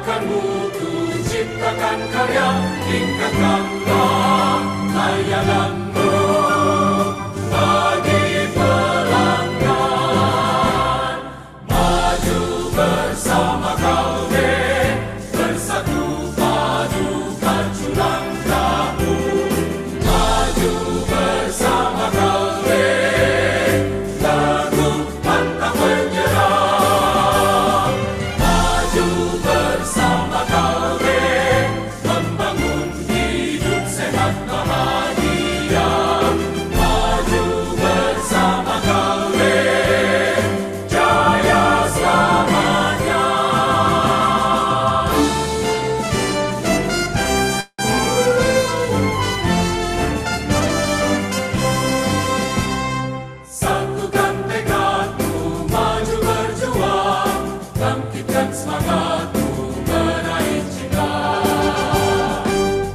Mengandalkanmu ku ciptakan karya, tingkatkanlah layananmu bagi pelanggan. Maju bersama kau, bersatu padu pacu langkahmu. Maju bersama kau, teguh pantang menyerah. Maju bersama kau, membangun hidup sehat bahagia. Maju bersama kau, jaya selamanya. Satukan tekadmu, maju berjuang, bangkitkan semangatmu, meraih cita.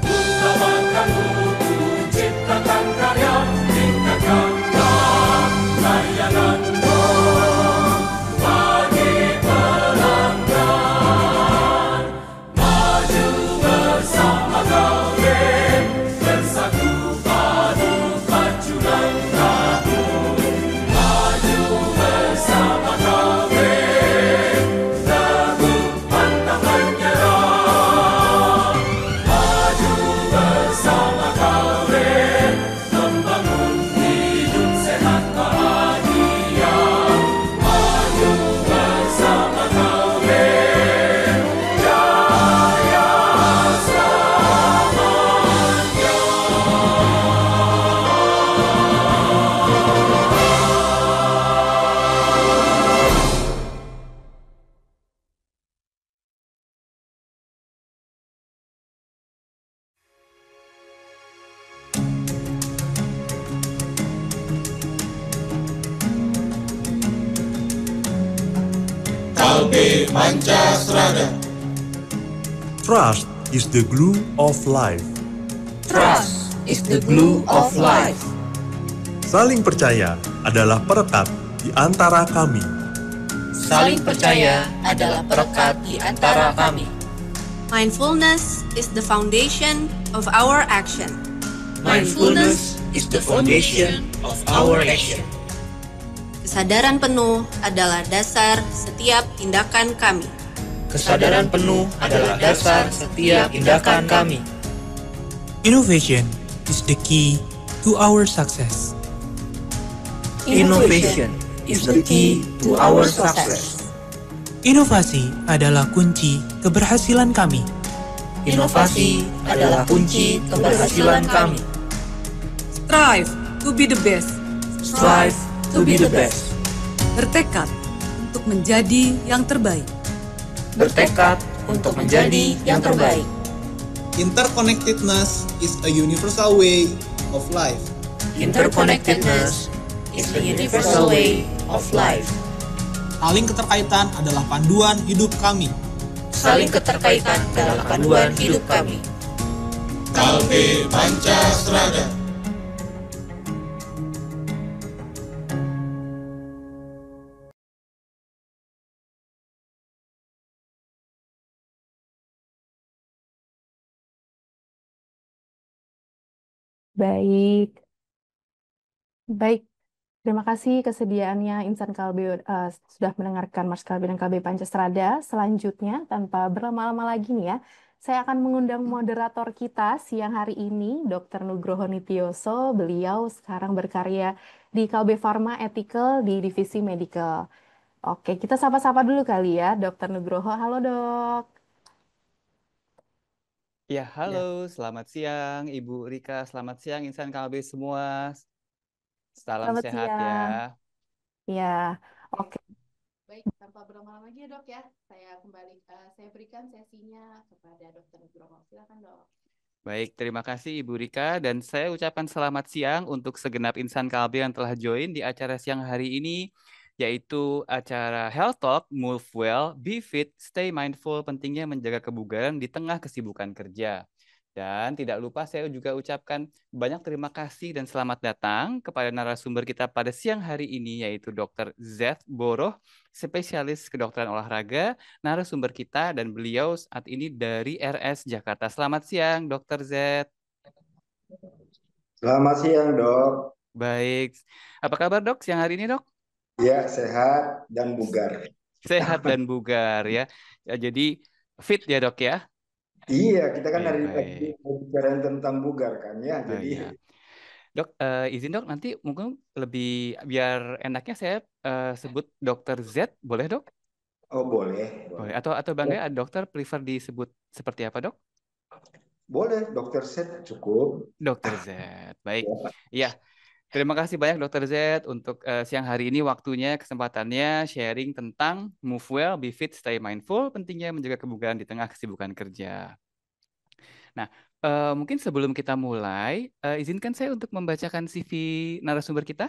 Utamakanmu ku ciptakan karya, tingkatkanlah layananmu bagi pelanggan. Maju bersama kau, bersatu padu pacu langkahmu. Maju bersama kau, teguh pantang menyerah. Maju bersama kau, membangun hidup sehat bahagia. Maju bersama kau, jaya selamanya. Kalbe Pancasrada. Trust is the glue of life. Trust is the glue of life. Saling percaya adalah perekat di antara kami. Saling percaya adalah perekat di antara kami. Mindfulness is the foundation of our action. Mindfulness is the foundation of our action. Kesadaran penuh adalah dasar setiap tindakan kami. Kesadaran penuh adalah dasar setiap tindakan kami. Innovation is the key to our success. Innovation is the key to our success. Inovasi adalah kunci keberhasilan kami. Inovasi adalah kunci keberhasilan kami. Strive to be the best. Strive to be the best. Bertekad untuk menjadi yang terbaik. Bertekad untuk menjadi yang terbaik. Interconnectedness is a universal way of life. Interconnectedness is the universal way of life. Saling keterkaitan adalah panduan hidup kami. Saling keterkaitan adalah panduan hidup kami. Kalbe Pancasrada. Baik, baik. Terima kasih kesediaannya Insan Kalbe sudah mendengarkan Mas Kalbe dan Kalbe Pancasrada. Selanjutnya, tanpa berlama-lama lagi nih ya, saya akan mengundang moderator kita siang hari ini, Dr. Nugroho Nitioso. Beliau sekarang berkarya di Kalbe Pharma Ethical di Divisi Medical. Oke, kita sapa-sapa dulu kali ya, Dr. Nugroho. Halo dok. Ya, halo, selamat siang Ibu Rika, selamat siang insan Kalbe semua. Salam Selamat sehat siang. ya. Ya, oke. Baik, tanpa berlama-lama lagi ya dok ya, saya berikan sesinya kepada Dr. Nugroho. Silakan dok. Baik, terima kasih Ibu Rika dan saya ucapkan selamat siang untuk segenap insan Kalbe yang telah join di acara siang hari ini, yaitu acara Health Talk, Move Well, Be Fit, Stay Mindful, pentingnya menjaga kebugaran di tengah kesibukan kerja. Dan tidak lupa saya juga ucapkan banyak terima kasih dan selamat datang kepada narasumber kita pada siang hari ini, yaitu Dr. Z. Boroh, spesialis kedokteran olahraga, narasumber kita, dan beliau saat ini dari RS Jakarta. Selamat siang, Dr. Z. Selamat siang, Dok. Baik. Apa kabar, Dok, siang hari ini, Dok? Ya, sehat dan bugar. Sehat dan bugar ya. Ya, jadi fit ya, Dok ya? Iya, kita kan hari Baik. bicara tentang bugar kan ya. Oh, Jadi, iya. Dok, izin dok, nanti mungkin lebih biar enaknya saya sebut Dokter Z, boleh dok? oh boleh, Boleh. boleh. Atau bangga dokter prefer disebut seperti apa dok? Boleh, dokter set cukup. Dokter Z, baik. Iya, terima kasih banyak Dokter Z untuk siang hari ini waktunya, kesempatannya sharing tentang move well, be fit, stay mindful, pentingnya menjaga kebugaran di tengah kesibukan kerja. Nah, mungkin sebelum kita mulai, izinkan saya untuk membacakan CV narasumber kita.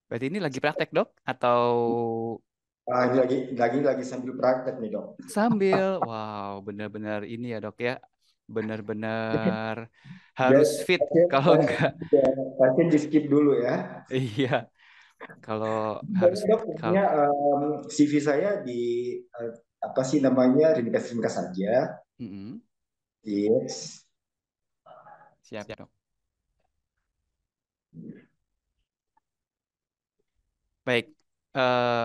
Berarti ini lagi praktek, Dok? Atau Ini lagi sambil praktek nih, Dok. sambil? Wow, benar-benar ini ya, Dok ya. Benar-benar harus Jadi, fit. Kalau enggak, pasien di skip dulu ya. iya. Kalau harus, Boleh, Dok, kalau punya CV saya di apa sih namanya, ringkas-ringkas saja. Mm-mm. Yes. Siap, Dok. Baik,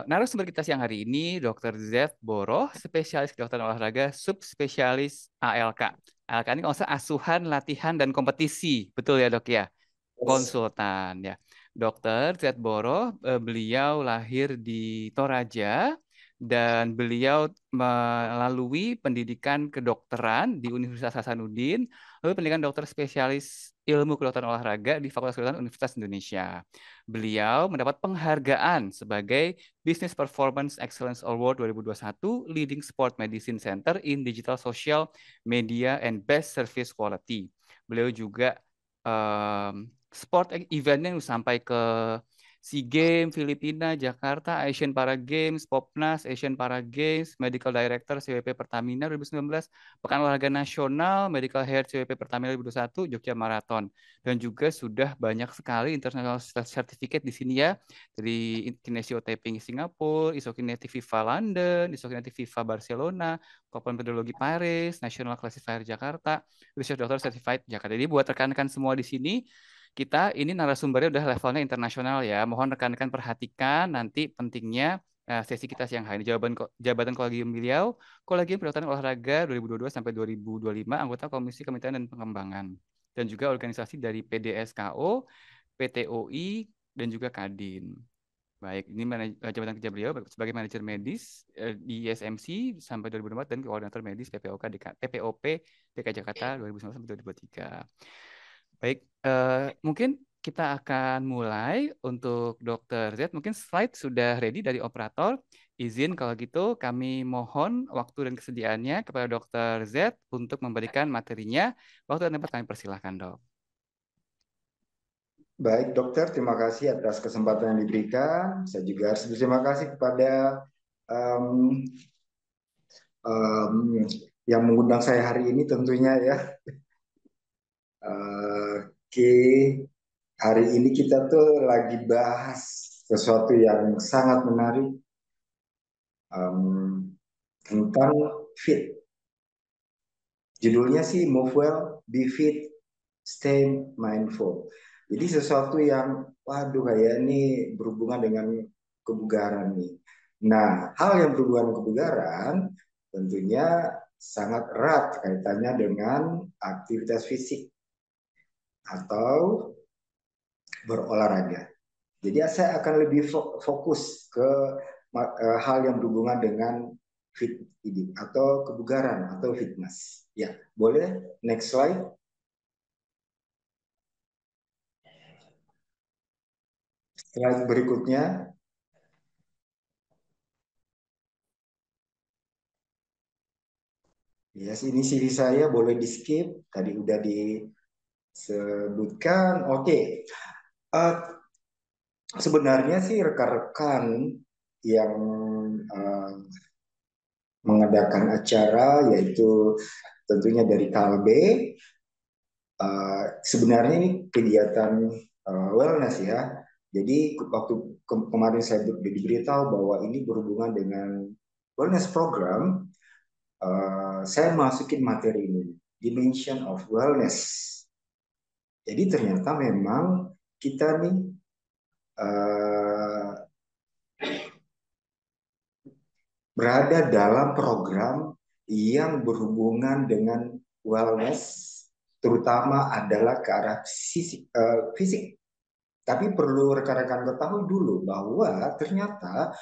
narasumber kita siang hari ini Dr. Z. Boroh, spesialis kedokteran olahraga, subspesialis ALK. ALK ini kalau nggak salah asuhan, latihan, dan kompetisi. Betul ya dok ya? Konsultan ya. Dr. Z. Boroh, beliau lahir di Toraja dan beliau melalui pendidikan kedokteran di Universitas Hasanuddin, lalu pendidikan dokter spesialis ilmu kedokteran olahraga di Fakultas Kedokteran Universitas Indonesia. Beliau mendapat penghargaan sebagai Business Performance Excellence Award 2021 Leading Sport Medicine Center in Digital Social Media and Best Service Quality. Beliau juga sport eventnya sampai ke SEA Games, Filipina, Jakarta, Asian Para Games, Popnas, Asian Para Games, Medical Director CWP Pertamina 2019, Pekan Olahraga Nasional, Medical Hair CWP Pertamina 2021, Jogja Marathon. Dan juga sudah banyak sekali international certificate di sini ya, dari Kinesio Taiping Singapura, Isokinetic FIFA London, Isokinetic FIFA Barcelona, Copan Pedologi Paris, National Classifier Jakarta, Research Doctor Certified Jakarta. Jadi buat rekan-rekan semua di sini, kita ini narasumbernya udah levelnya internasional ya. Mohon rekan-rekan perhatikan nanti pentingnya sesi kita siang hari ini. Jabatan kolegium beliau, Kolegium Kedokteran Olahraga 2022 sampai 2025, anggota Komisi Kemitraan dan Pengembangan. Dan juga organisasi dari PDSKO, PTOI, dan juga Kadin. Baik, ini jabatan kerja beliau sebagai manajer medis di ISMC sampai 2024 dan koordinator medis PPOP DKI Jakarta 2019 sampai 2023. Baik, mungkin kita akan mulai untuk Dr. Z. Mungkin slide sudah ready dari operator. Izin kalau gitu kami mohon waktu dan kesediaannya kepada Dr. Z untuk memberikan materinya. Waktu dan tempat kami persilahkan, Dok. Baik, dokter, terima kasih atas kesempatan yang diberikan. Saya juga harus berterima kasih kepada yang mengundang saya hari ini tentunya ya. Oke, hari ini kita tuh lagi bahas sesuatu yang sangat menarik tentang fit. Judulnya sih Move Well, Be Fit, Stay Mindful. Jadi sesuatu yang, waduh kayak ini berhubungan dengan kebugaran nih. Nah, hal yang berhubungan dengan kebugaran tentunya sangat erat kaitannya dengan aktivitas fisik atau berolahraga. Jadi saya akan lebih fokus ke hal yang berhubungan dengan fit ini atau kebugaran atau fitness. Ya, boleh next slide. Slide berikutnya. Ya, ini CV saya boleh di skip. Tadi udah disebutkan. Oke. Sebenarnya sih rekan-rekan yang uh, mengadakan acara, yaitu tentunya dari Kalbe, sebenarnya ini kegiatan wellness ya. Jadi waktu kemarin saya diberitahu bahwa ini berhubungan dengan wellness program, saya masukin materi ini, dimension of wellness. Jadi ternyata memang kita nih berada dalam program yang berhubungan dengan wellness, terutama adalah ke arah fisik. Tapi perlu rekan-rekan ketahui dulu bahwa ternyata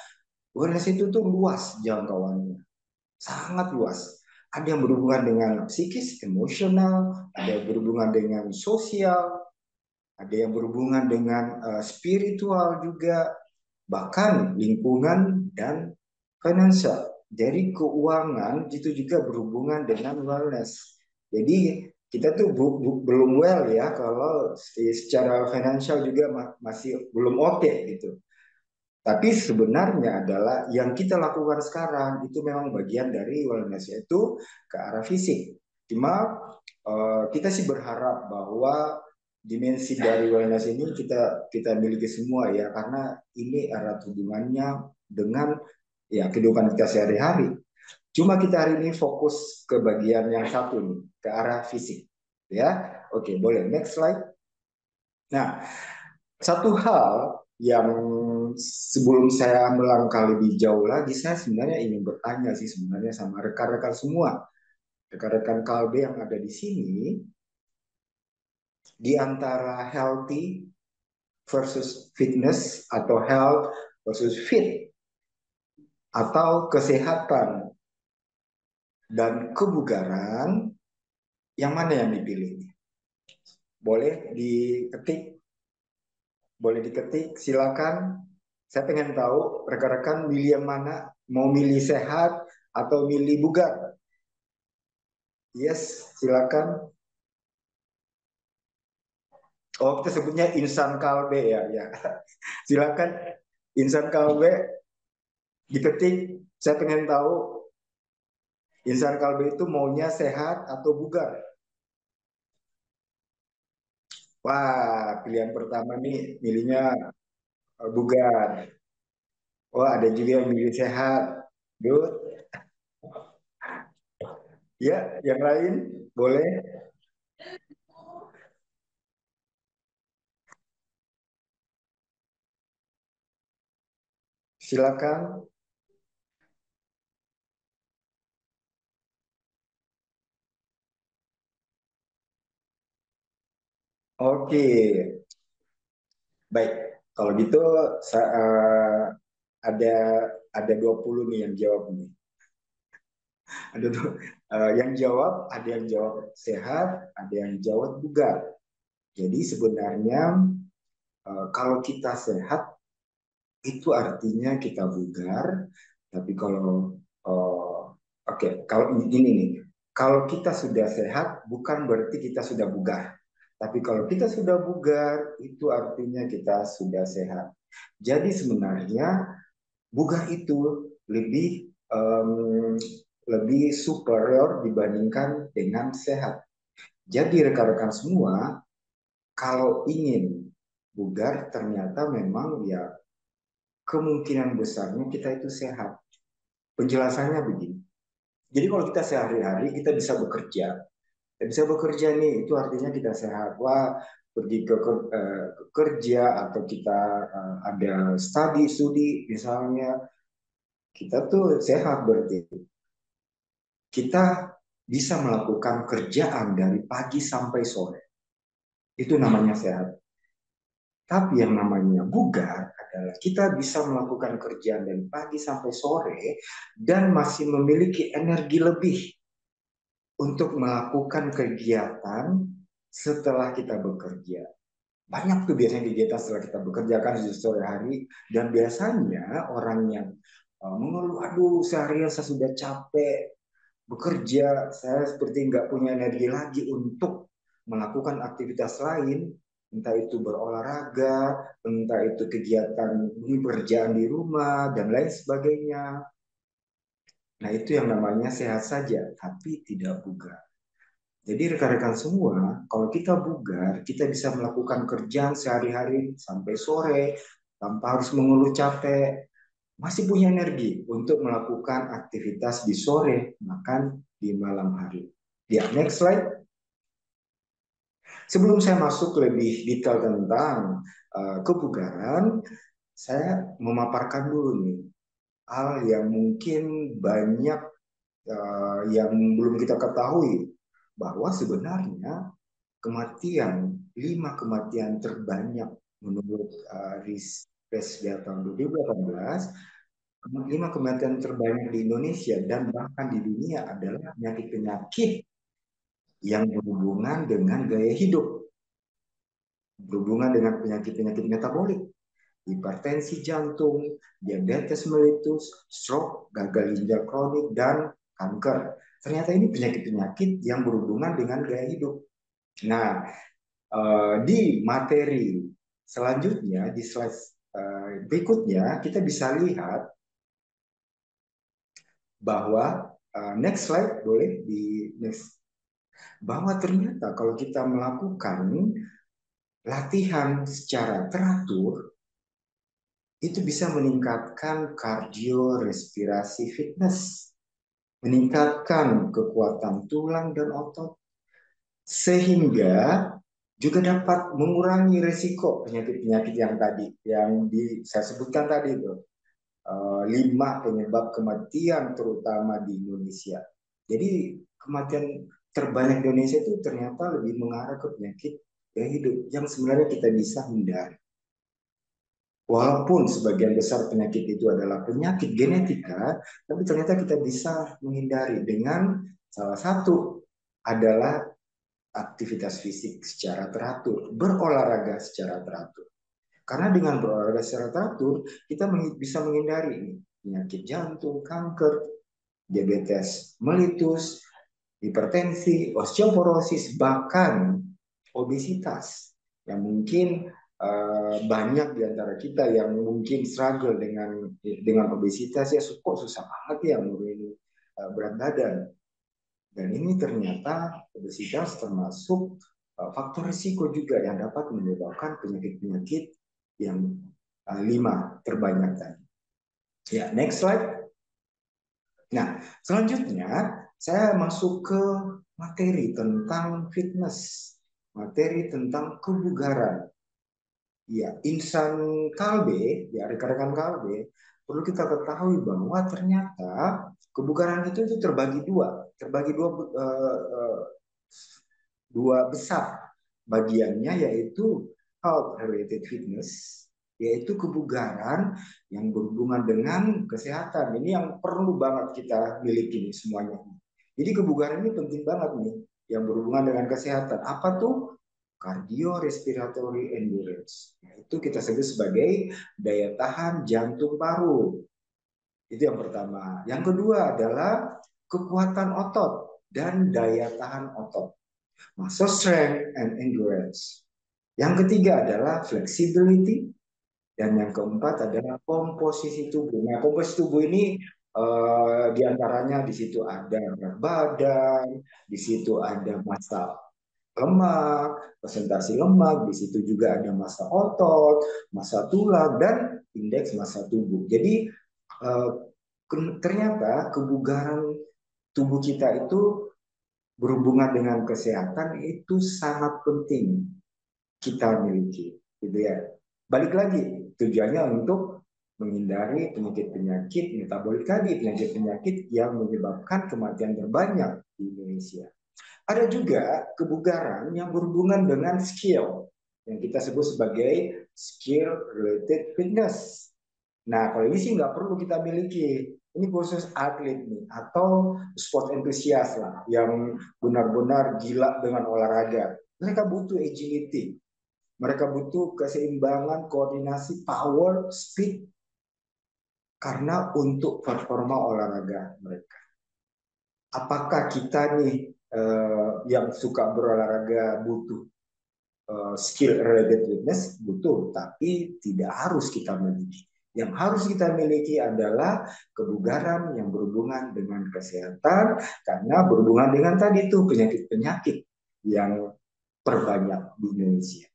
wellness itu tuh luas jangkauannya, sangat luas. Ada yang berhubungan dengan psikis, emosional, ada yang berhubungan dengan sosial, ada yang berhubungan dengan spiritual juga, bahkan lingkungan dan financial. Jadi keuangan itu juga berhubungan dengan wellness. Jadi kita tuh belum well ya kalau secara financial juga masih belum oke gitu. Tapi sebenarnya adalah yang kita lakukan sekarang itu memang bagian dari wellness, yaitu ke arah fisik. Cuma kita sih berharap bahwa dimensi dari wellness ini kita miliki semua ya, karena ini erat hubungannya dengan ya kehidupan kita sehari-hari. Cuma kita hari ini fokus ke bagian yang satu nih, ke arah fisik. Ya, oke, boleh next slide. Nah, satu hal yang sebelum saya melangkah lebih jauh lagi, saya sebenarnya ingin bertanya sih sebenarnya sama rekan-rekan semua, rekan-rekan Kalbe yang ada di sini, di antara healthy versus fitness atau health versus fit atau kesehatan dan kebugaran, yang mana yang dipilih? Boleh diketik, silakan. Saya pengen tahu rekan-rekan milih yang mana, mau milih sehat atau milih bugar? Yes, silakan. Oh, kita sebutnya insan kalbe ya, ya. Silakan insan kalbe diketik. Saya pengen tahu insan kalbe itu maunya sehat atau bugar? Wah, pilihan pertama nih milihnya bugar. Oh, ada juga yang milih sehat. Good. Ya, yang lain boleh. Silakan. Oke. Baik. Kalau gitu ada ada 20 nih yang jawab nih. Ada yang jawab sehat, ada yang jawab bugar. Jadi sebenarnya kalau kita sehat itu artinya kita bugar. Tapi kalau kalau ini nih, kalau kita sudah sehat bukan berarti kita sudah bugar. Tapi kalau kita sudah bugar itu artinya kita sudah sehat. Jadi sebenarnya bugar itu lebih superior dibandingkan dengan sehat. Jadi rekan-rekan semua, kalau ingin bugar ternyata memang ya kemungkinan besarnya kita itu sehat. Penjelasannya begini. Jadi kalau kita sehari-hari kita bisa bekerja. Kita bisa bekerja nih, itu artinya kita sehat. Wah, pergi ke kerja atau kita ada studi misalnya, kita tuh sehat berarti. Kita bisa melakukan kerjaan dari pagi sampai sore. Itu namanya sehat. Tapi yang namanya bugar adalah kita bisa melakukan kerjaan dari pagi sampai sore dan masih memiliki energi lebih untuk melakukan kegiatan setelah kita bekerja. Banyak tuh biasanya kegiatan setelah kita bekerja kan di sore hari, dan biasanya orang yang mengeluh, aduh seharian saya sudah capek bekerja, saya seperti nggak punya energi lagi untuk melakukan aktivitas lain. entah itu berolahraga, entah itu kegiatan pekerjaan di rumah, dan lain sebagainya. Nah, itu yang namanya sehat saja, tapi tidak bugar. Jadi rekan-rekan semua, kalau kita bugar, kita bisa melakukan kerjaan sehari-hari sampai sore, tanpa harus mengeluh capek, masih punya energi untuk melakukan aktivitas di sore, makan di malam hari. Ya, next slide. Sebelum saya masuk lebih detail tentang kebugaran, saya memaparkan dulu nih hal yang mungkin banyak yang belum kita ketahui, bahwa sebenarnya kematian, 5 kematian terbanyak menurut riset tahun 2018, 5 kematian terbanyak di Indonesia dan bahkan di dunia adalah penyakit-penyakit yang berhubungan dengan gaya hidup, berhubungan dengan penyakit-penyakit metabolik, hipertensi jantung, diabetes mellitus, stroke, gagal ginjal kronik, dan kanker. Ternyata ini penyakit-penyakit yang berhubungan dengan gaya hidup. Nah, di materi selanjutnya, di slide berikutnya, kita bisa lihat bahwa, next slide boleh di next, bahwa ternyata kalau kita melakukan latihan secara teratur, itu bisa meningkatkan kardiorespirasi fitness, meningkatkan kekuatan tulang dan otot, sehingga juga dapat mengurangi resiko penyakit-penyakit yang tadi, yang saya sebutkan tadi itu. 5 penyebab kematian terutama di Indonesia. Jadi kematian terbanyak di Indonesia itu ternyata lebih mengarah ke penyakit gaya hidup yang sebenarnya kita bisa hindari. Walaupun sebagian besar penyakit itu adalah penyakit genetika, tapi ternyata kita bisa menghindari dengan salah satu adalah aktivitas fisik secara teratur, berolahraga secara teratur. Karena dengan berolahraga secara teratur, kita bisa menghindari penyakit jantung, kanker, diabetes mellitus, hipertensi, osteoporosis, bahkan obesitas. Yang mungkin banyak di antara kita yang mungkin struggle dengan obesitas, ya kok susah banget ya nurunin berat badan. Dan ini ternyata obesitas termasuk faktor risiko juga yang dapat menyebabkan penyakit-penyakit yang 5 terbanyak tadi. Ya, next slide. Nah, selanjutnya saya masuk ke materi tentang fitness, materi tentang kebugaran. Ya, insan Kalbe, ya rekan-rekan Kalbe, perlu kita ketahui bahwa ternyata kebugaran itu terbagi dua besar bagiannya, yaitu health related fitness, yaitu kebugaran yang berhubungan dengan kesehatan. Ini yang perlu banget kita miliki nih semuanya. Jadi kebugaran ini penting banget nih, yang berhubungan dengan kesehatan. Apa tuh? Cardiorespiratory endurance. Itu kita sebut sebagai daya tahan jantung paru. Itu yang pertama. Yang kedua adalah kekuatan otot dan daya tahan otot. Muscle strength and endurance. Yang ketiga adalah flexibility. Dan yang keempat adalah komposisi tubuh. Nah, komposisi tubuh ini diantaranya di situ ada berat badan, di situ ada massa lemak, presentasi lemak, di situ juga ada massa otot, massa tulang, dan indeks massa tubuh. Jadi ternyata kebugaran tubuh kita itu berhubungan dengan kesehatan, itu sangat penting kita miliki, gitu ya. Balik lagi, tujuannya untuk menghindari penyakit-penyakit metabolik tadi, penyakit-penyakit yang menyebabkan kematian terbanyak di Indonesia. Ada juga kebugaran yang berhubungan dengan skill, yang kita sebut sebagai skill related fitness. Nah, kalau ini sih nggak perlu kita miliki. Ini khusus atlet nih, atau sport enthusiast lah, yang benar-benar gila dengan olahraga. Mereka butuh agility, mereka butuh keseimbangan, koordinasi, power, speed, karena untuk performa olahraga mereka. Apakah kita nih yang suka berolahraga butuh skill related fitness butuh, tapi tidak harus kita miliki. Yang harus kita miliki adalah kebugaran yang berhubungan dengan kesehatan, karena berhubungan dengan tadi tuh penyakit-penyakit yang terbanyak di Indonesia.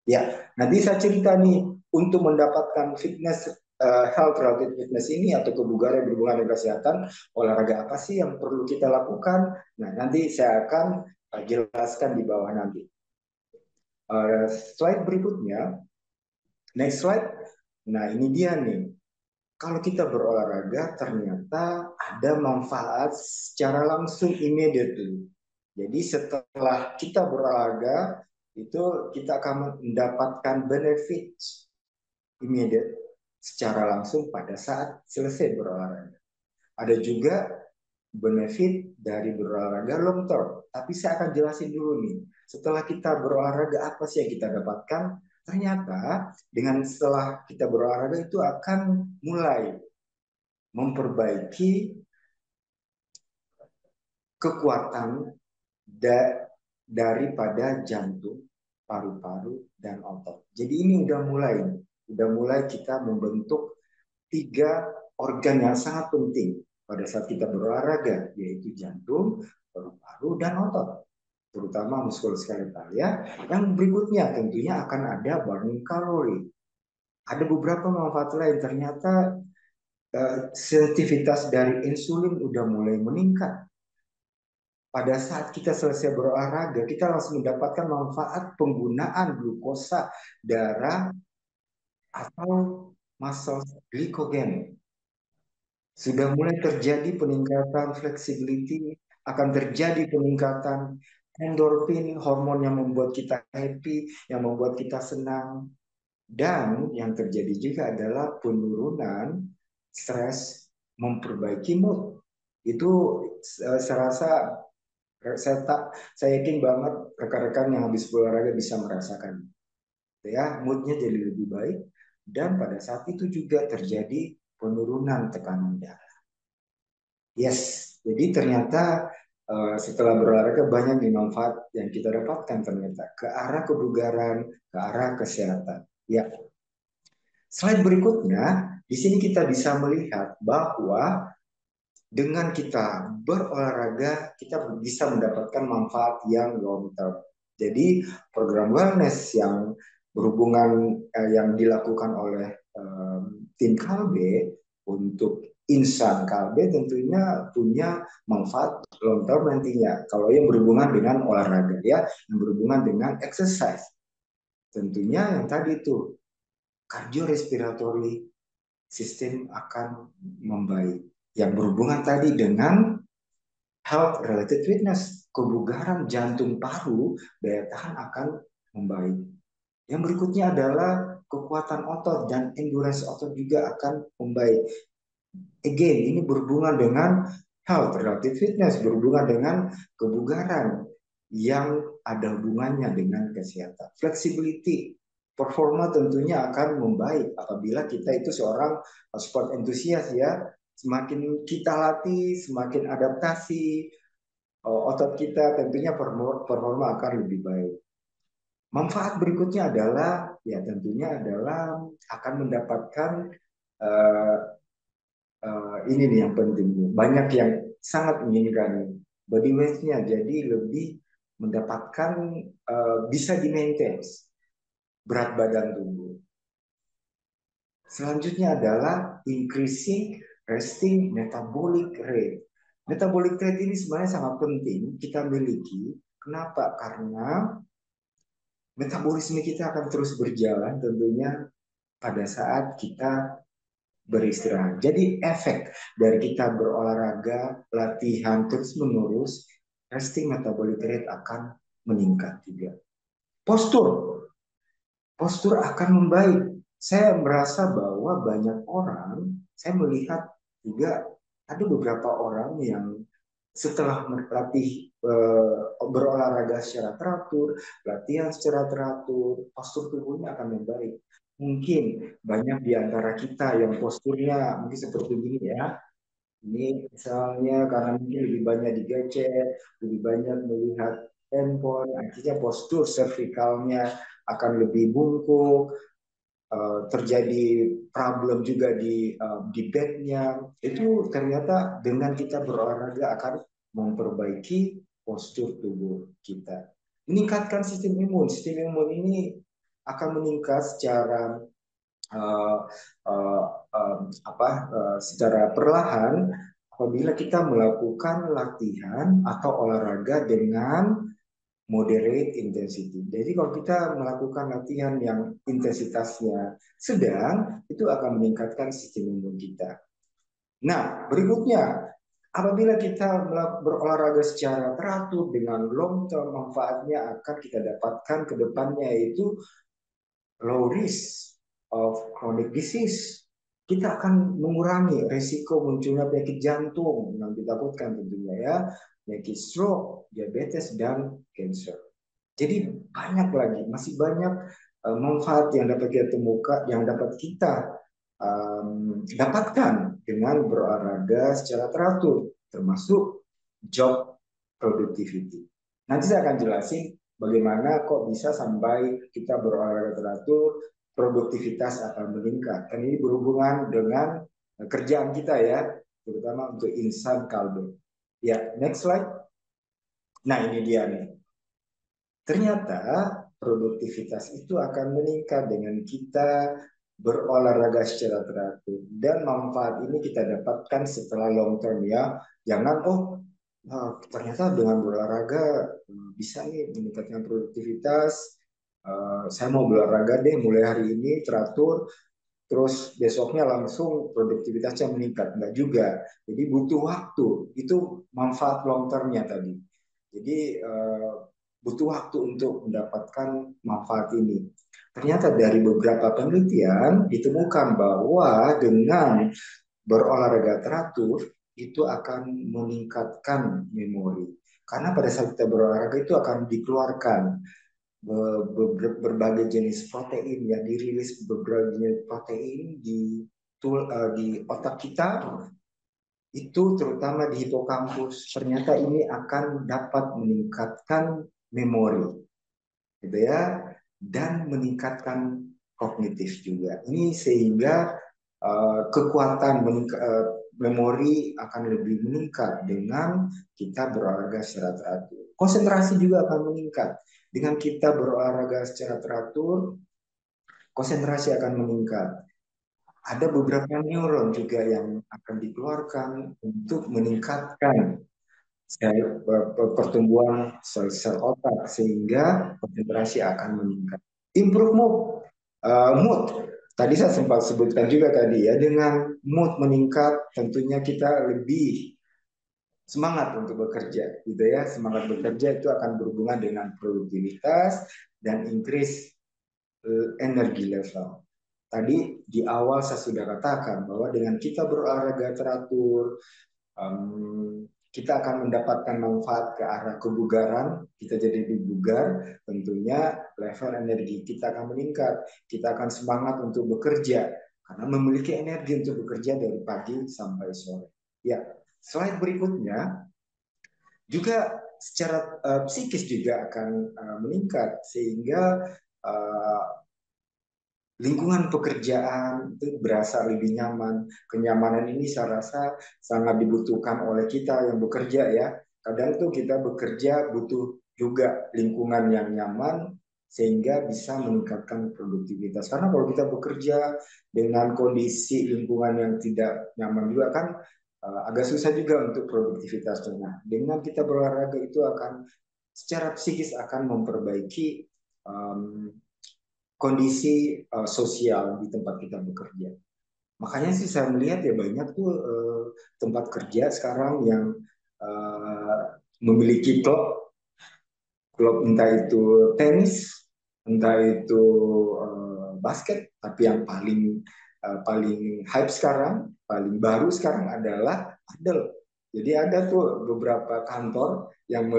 Ya, nanti saya cerita nih untuk mendapatkan fitness, health related fitness ini atau kebugaran yang berhubungan dengan kesehatan, olahraga apa sih yang perlu kita lakukan? Nah, nanti saya akan jelaskan di bawah nanti. Slide berikutnya, next slide. Nah, ini dia nih. Kalau kita berolahraga, ternyata ada manfaat secara langsung immediately. Jadi setelah kita berolahraga, itu kita akan mendapatkan benefit immediate secara langsung pada saat selesai berolahraga. Ada juga benefit dari berolahraga long term. Tapi saya akan jelasin dulu nih. Setelah kita berolahraga, apa sih yang kita dapatkan? Ternyata dengan setelah kita berolahraga itu akan mulai memperbaiki kekuatan daripada jantung, paru-paru, dan otot. Jadi ini udah mulai kita membentuk 3 organ yang sangat penting pada saat kita berolahraga, yaitu jantung, paru-paru, dan otot, terutama muskuloskeletal ya. Yang berikutnya tentunya akan ada burning kalori. Ada beberapa manfaat lain, ternyata sensitivitas dari insulin udah mulai meningkat. Pada saat kita selesai berolahraga, kita langsung mendapatkan manfaat penggunaan glukosa darah atau muscle glycogen. Sudah mulai terjadi peningkatan flexibility, akan terjadi peningkatan endorfin, hormon yang membuat kita happy, yang membuat kita senang. Dan yang terjadi juga adalah penurunan stres, memperbaiki mood. Itu saya rasa, saya yakin banget rekan-rekan yang habis berolahraga bisa merasakan. Ya, moodnya jadi lebih baik. Dan pada saat itu juga terjadi penurunan tekanan darah. Yes, jadi ternyata setelah berolahraga banyak manfaat yang kita dapatkan ternyata ke arah kebugaran, ke arah kesehatan. Ya. Slide berikutnya, di sini kita bisa melihat bahwa dengan kita berolahraga, kita bisa mendapatkan manfaat yang long term. Jadi program wellness yang berhubungan yang dilakukan oleh tim Kalbe untuk insan Kalbe tentunya punya manfaat long term nantinya. Kalau yang berhubungan dengan olahraga ya, yang berhubungan dengan exercise, tentunya yang tadi itu kardiorespiratory sistem akan membaik. Yang berhubungan tadi dengan health related fitness, kebugaran jantung, paru, daya tahan akan membaik. Yang berikutnya adalah kekuatan otot dan endurance otot juga akan membaik. Again, ini berhubungan dengan health related fitness, berhubungan dengan kebugaran yang ada hubungannya dengan kesehatan. Flexibility, performa tentunya akan membaik apabila kita itu seorang sport enthusiast ya. Semakin kita latih, semakin adaptasi otot kita, tentunya performa akan lebih baik. Manfaat berikutnya adalah ya tentunya adalah akan mendapatkan ini nih yang penting. Banyak yang sangat menginginkan body weight-nya, jadi lebih mendapatkan bisa di-maintain berat badan tubuh. Selanjutnya adalah increasing resting metabolic rate. Metabolic rate ini sebenarnya sangat penting kita miliki. Kenapa? Karena metabolisme kita akan terus berjalan tentunya pada saat kita beristirahat. Jadi efek dari kita berolahraga, latihan terus-menerus, resting metabolic rate akan meningkat juga. Postur akan membaik. Saya merasa bahwa banyak orang, saya melihat juga ada beberapa orang yang setelah berlatih berolahraga secara teratur, latihan secara teratur, postur tubuhnya akan membaik. Mungkin banyak di antara kita yang posturnya mungkin seperti ini ya. Ini misalnya karena mungkin lebih banyak digadget, lebih banyak melihat handphone, akhirnya postur cervicalnya akan lebih bungkuk, terjadi problem juga di backnya. Itu ternyata dengan kita berolahraga akan memperbaiki postur tubuh kita, meningkatkan sistem imun. Sistem imun ini akan meningkat secara uh, uh, secara perlahan apabila kita melakukan latihan atau olahraga dengan moderate intensity. Jadi kalau kita melakukan latihan yang intensitasnya sedang, itu akan meningkatkan sistem imun kita. Nah, berikutnya, apabila kita berolahraga secara teratur dengan long term, manfaatnya akan kita dapatkan ke depannya, yaitu low risk of chronic disease. Kita akan mengurangi risiko munculnya penyakit jantung yang ditakutkan tentunya ya, penyakit stroke, diabetes, dan cancer. Jadi banyak lagi, masih banyak manfaat yang dapat kita temukan, yang dapat kita dapatkan dengan berolahraga secara teratur, termasuk job productivity. Nanti saya akan jelasin bagaimana kok bisa sampai kita berolahraga teratur, produktivitas akan meningkat. Kan ini berhubungan dengan kerjaan kita ya, terutama untuk insan Kalbe. Ya, next slide. Nah, ini dia nih. Ternyata produktivitas itu akan meningkat dengan kita berolahraga secara teratur. Dan manfaat ini kita dapatkan setelah long term ya. Jangan, ternyata dengan berolahraga bisa nih meningkatkan produktivitas. Saya mau berolahraga deh mulai hari ini teratur. Terus besoknya langsung produktivitasnya meningkat. Enggak juga. Jadi butuh waktu. Itu manfaat long termnya tadi. Jadi butuh waktu untuk mendapatkan manfaat ini. Ternyata dari beberapa penelitian ditemukan bahwa dengan berolahraga teratur itu akan meningkatkan memori. Karena pada saat kita berolahraga itu akan dikeluarkan berbagai jenis protein yang dirilis, berbagai jenis protein di otak kita, itu terutama di hipokampus. Ternyata ini akan dapat meningkatkan memori, gitu ya, dan meningkatkan kognitif juga. Ini sehingga kekuatan memori akan lebih meningkat dengan kita berolahraga secara teratur. Konsentrasi juga akan meningkat dengan kita berolahraga secara teratur. Konsentrasi akan meningkat. Ada beberapa neuron juga yang akan dikeluarkan untuk meningkatkan pertumbuhan sel-sel otak sehingga konsentrasi akan meningkat. Improve mood. Tadi saya sempat sebutkan juga tadi ya, dengan mood meningkat tentunya kita lebih semangat untuk bekerja, gitu ya. Semangat bekerja itu akan berhubungan dengan produktivitas dan increase energi level. Tadi di awal saya sudah katakan bahwa dengan kita berolahraga teratur, kita akan mendapatkan manfaat ke arah kebugaran, kita jadi lebih bugar, tentunya level energi kita akan meningkat, kita akan semangat untuk bekerja, karena memiliki energi untuk bekerja dari pagi sampai sore. Ya, slide berikutnya, juga secara psikis juga akan meningkat, sehingga lingkungan pekerjaan itu berasa lebih nyaman. Kenyamanan ini saya rasa sangat dibutuhkan oleh kita yang bekerja ya. Kadang tuh kita bekerja butuh juga lingkungan yang nyaman sehingga bisa meningkatkan produktivitas. Karena kalau kita bekerja dengan kondisi lingkungan yang tidak nyaman juga kan agak susah juga untuk produktivitasnya. Nah, dengan kita berolahraga itu akan secara psikis akan memperbaiki kondisi sosial di tempat kita bekerja. Makanya sih saya melihat ya banyak tuh tempat kerja sekarang yang memiliki klub entah itu tenis, entah itu basket, tapi yang paling hype sekarang, paling baru sekarang adalah padel. Jadi ada tuh beberapa kantor yang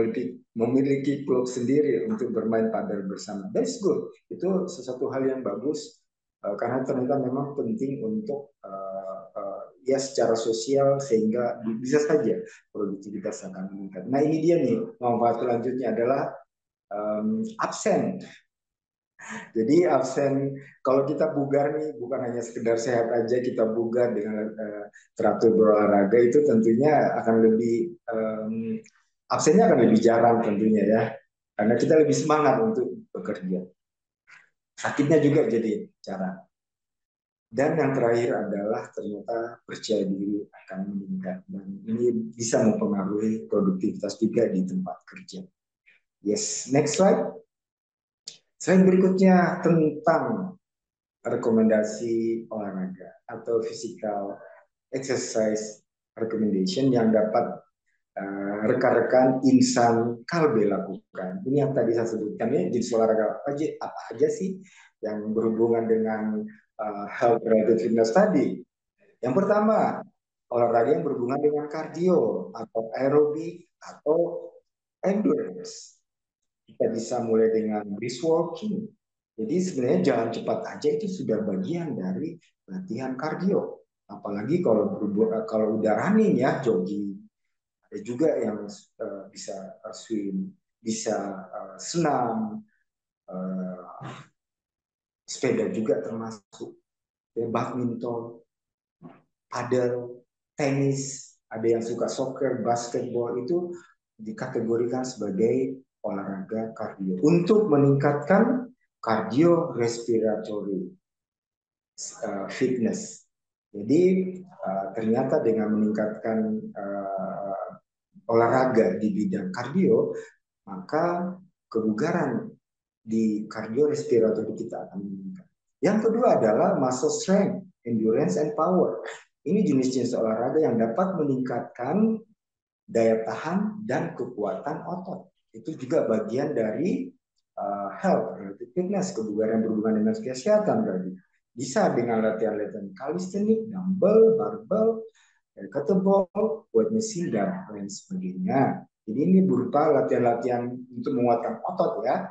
memiliki klub sendiri untuk bermain padel bersama. That's good. Itu sesuatu hal yang bagus karena ternyata memang penting untuk ya secara sosial sehingga bisa saja produktivitas akan meningkat. Nah ini dia nih manfaat selanjutnya adalah absen. Jadi absen kalau kita bugar nih bukan hanya sekedar sehat aja, kita bugar dengan teratur berolahraga itu tentunya akan lebih absennya akan lebih jarang tentunya ya, karena kita lebih semangat untuk bekerja. Sakitnya juga jadi jarang. Dan yang terakhir adalah ternyata percaya diri akan meningkat dan ini bisa mempengaruhi produktivitas juga di tempat kerja. Yes, next slide. Slide berikutnya tentang rekomendasi olahraga atau physical exercise recommendation yang dapat rekan-rekan insan Kalbe lakukan. Ini yang tadi saya sebutkan ya, jenis olahraga apa aja sih yang berhubungan dengan health related fitness tadi. Yang pertama, olahraga yang berhubungan dengan kardio atau aerobik atau endurance. Kita bisa mulai dengan brisk walking. Jadi sebenarnya jalan cepat aja itu sudah bagian dari latihan kardio. Apalagi kalau udah running ya, jogging. Ada juga yang bisa swim, bisa senam, sepeda juga termasuk, ya, badminton, padel, tenis, ada yang suka soccer, basketball itu dikategorikan sebagai olahraga kardio untuk meningkatkan cardiorespiratory fitness. Jadi ternyata dengan meningkatkan olahraga di bidang kardio, maka kebugaran di cardiorespiratory kita akan meningkat. Yang kedua adalah muscle strength, endurance, and power. Ini jenis-jenis olahraga yang dapat meningkatkan daya tahan dan kekuatan otot. Itu juga bagian dari health related fitness, kebugaran berhubungan dengan kesehatan berarti. Bisa dengan latihan-latihan kalistenik, dumbbell, barbell, kettlebell, weight machine, dan lain sebagainya. Jadi ini berupa latihan-latihan untuk menguatkan otot ya,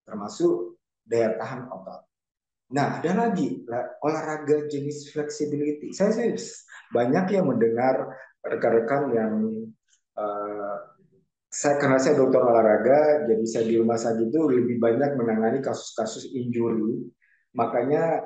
termasuk daya tahan otot. Nah, ada lagi olahraga jenis flexibility. Saya banyak yang mendengar rekan-rekan yang karena saya dokter olahraga, jadi saya di rumah sakit itu lebih banyak menangani kasus-kasus injury. Makanya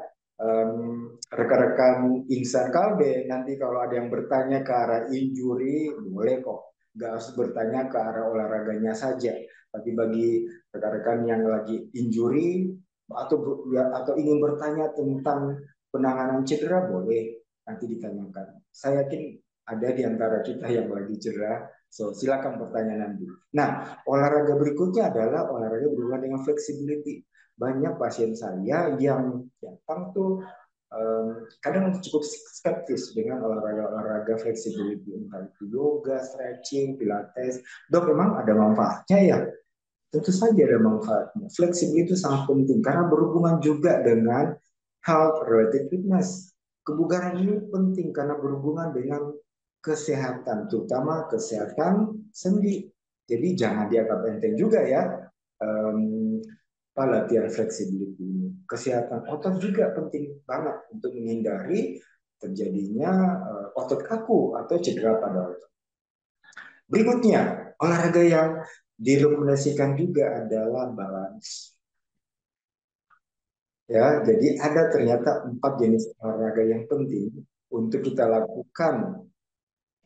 rekan-rekan insan Kalbe nanti kalau ada yang bertanya ke arah injury, boleh kok. Nggak harus bertanya ke arah olahraganya saja. Tapi bagi rekan-rekan yang lagi injury atau ingin bertanya tentang penanganan cedera, boleh nanti ditanyakan. Saya yakin ada di antara kita yang lagi cedera, so silakan bertanya nanti. Nah, olahraga berikutnya adalah olahraga berhubungan dengan flexibility. Banyak pasien saya yang datang tuh kadang cukup skeptis dengan olahraga flexibility, entah itu yoga, stretching, pilates. Dok, memang ada manfaatnya ya? Tentu saja ada manfaatnya. Fleksibilitas itu sangat penting karena berhubungan juga dengan health related fitness. Kebugaran ini penting karena berhubungan dengan kesehatan, terutama kesehatan sendi. Jadi jangan dianggap enteng juga ya latihan fleksibilitas ini. Kesehatan otot juga penting banget untuk menghindari terjadinya otot kaku atau cedera pada otot. Berikutnya, olahraga yang direkomendasikan juga adalah balance. Ya, jadi ada ternyata 4 jenis olahraga yang penting untuk kita lakukan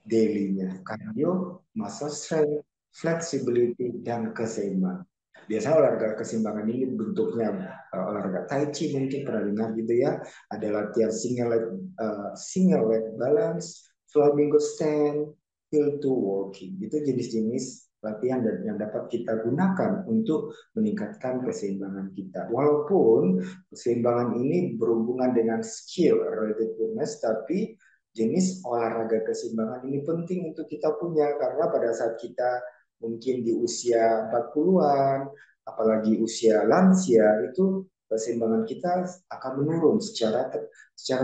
daily-nya. Cardio, muscle strength, flexibility, dan keseimbangan. Biasanya olahraga keseimbangan ini bentuknya olahraga tai chi, mungkin pernah dengar gitu ya. Ada latihan single leg balance, flamingo stand, hill to walking. Itu jenis-jenis latihan yang dapat kita gunakan untuk meningkatkan keseimbangan kita. Walaupun keseimbangan ini berhubungan dengan skill related fitness, tapi jenis olahraga keseimbangan ini penting untuk kita punya karena pada saat kita mungkin di usia 40-an, apalagi usia lansia, itu keseimbangan kita akan menurun secara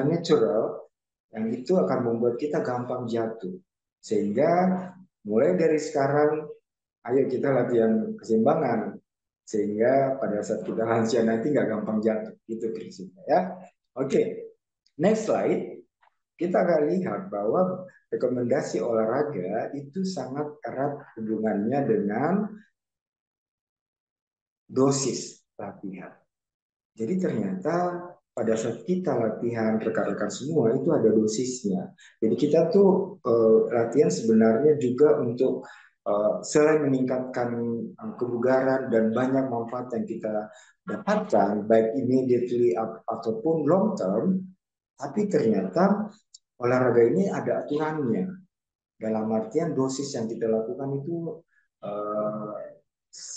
natural, yang itu akan membuat kita gampang jatuh. Sehingga mulai dari sekarang, ayo kita latihan keseimbangan, sehingga pada saat kita lansia nanti nggak gampang jatuh. Itu prinsipnya ya. Oke, next slide. Kita akan lihat bahwa rekomendasi olahraga itu sangat erat hubungannya dengan dosis latihan. Jadi ternyata pada saat kita latihan rekan-rekan semua itu ada dosisnya. Jadi kita tuh latihan sebenarnya juga untuk selain meningkatkan kebugaran dan banyak manfaat yang kita dapatkan baik immediately ataupun long term, tapi ternyata olahraga ini ada aturannya. Dalam artian dosis yang kita lakukan itu eh,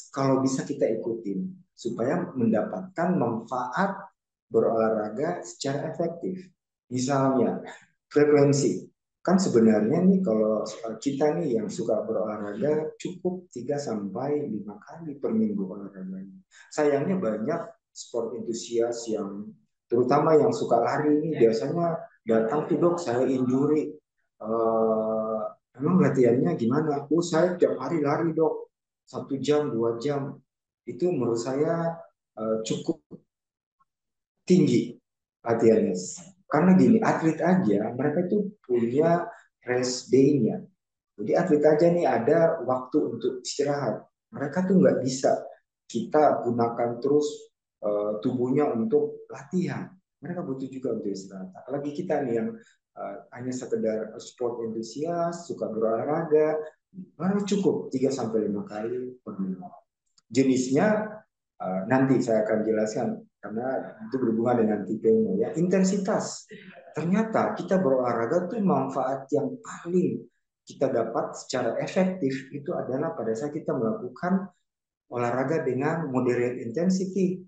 kalau bisa kita ikutin supaya mendapatkan manfaat berolahraga secara efektif. Misalnya frekuensi. Kan sebenarnya nih kalau kita nih yang suka berolahraga cukup 3 sampai 5 kali per minggu olahraganya. Sayangnya banyak sport entusias yang terutama yang suka lari ini biasanya datang tuh dok saya injury. Emang latihannya gimana? Oh saya tiap hari lari dok 1 jam 2 jam. Itu menurut saya cukup tinggi latihannya. Karena gini, atlet aja mereka itu punya rest day-nya. Jadi atlet aja nih ada waktu untuk istirahat. Mereka tuh nggak bisa kita gunakan terus tubuhnya untuk latihan. Mereka butuh juga untuk istirahat. Apalagi kita nih yang hanya sekedar sport entusias, suka berolahraga, baru cukup 3 sampai 5 kali per minggu. Jenisnya nanti saya akan jelaskan karena itu berhubungan dengan tipenya ya. Intensitas. Ternyata kita berolahraga tuh manfaat yang paling kita dapat secara efektif itu adalah pada saat kita melakukan olahraga dengan moderate intensity.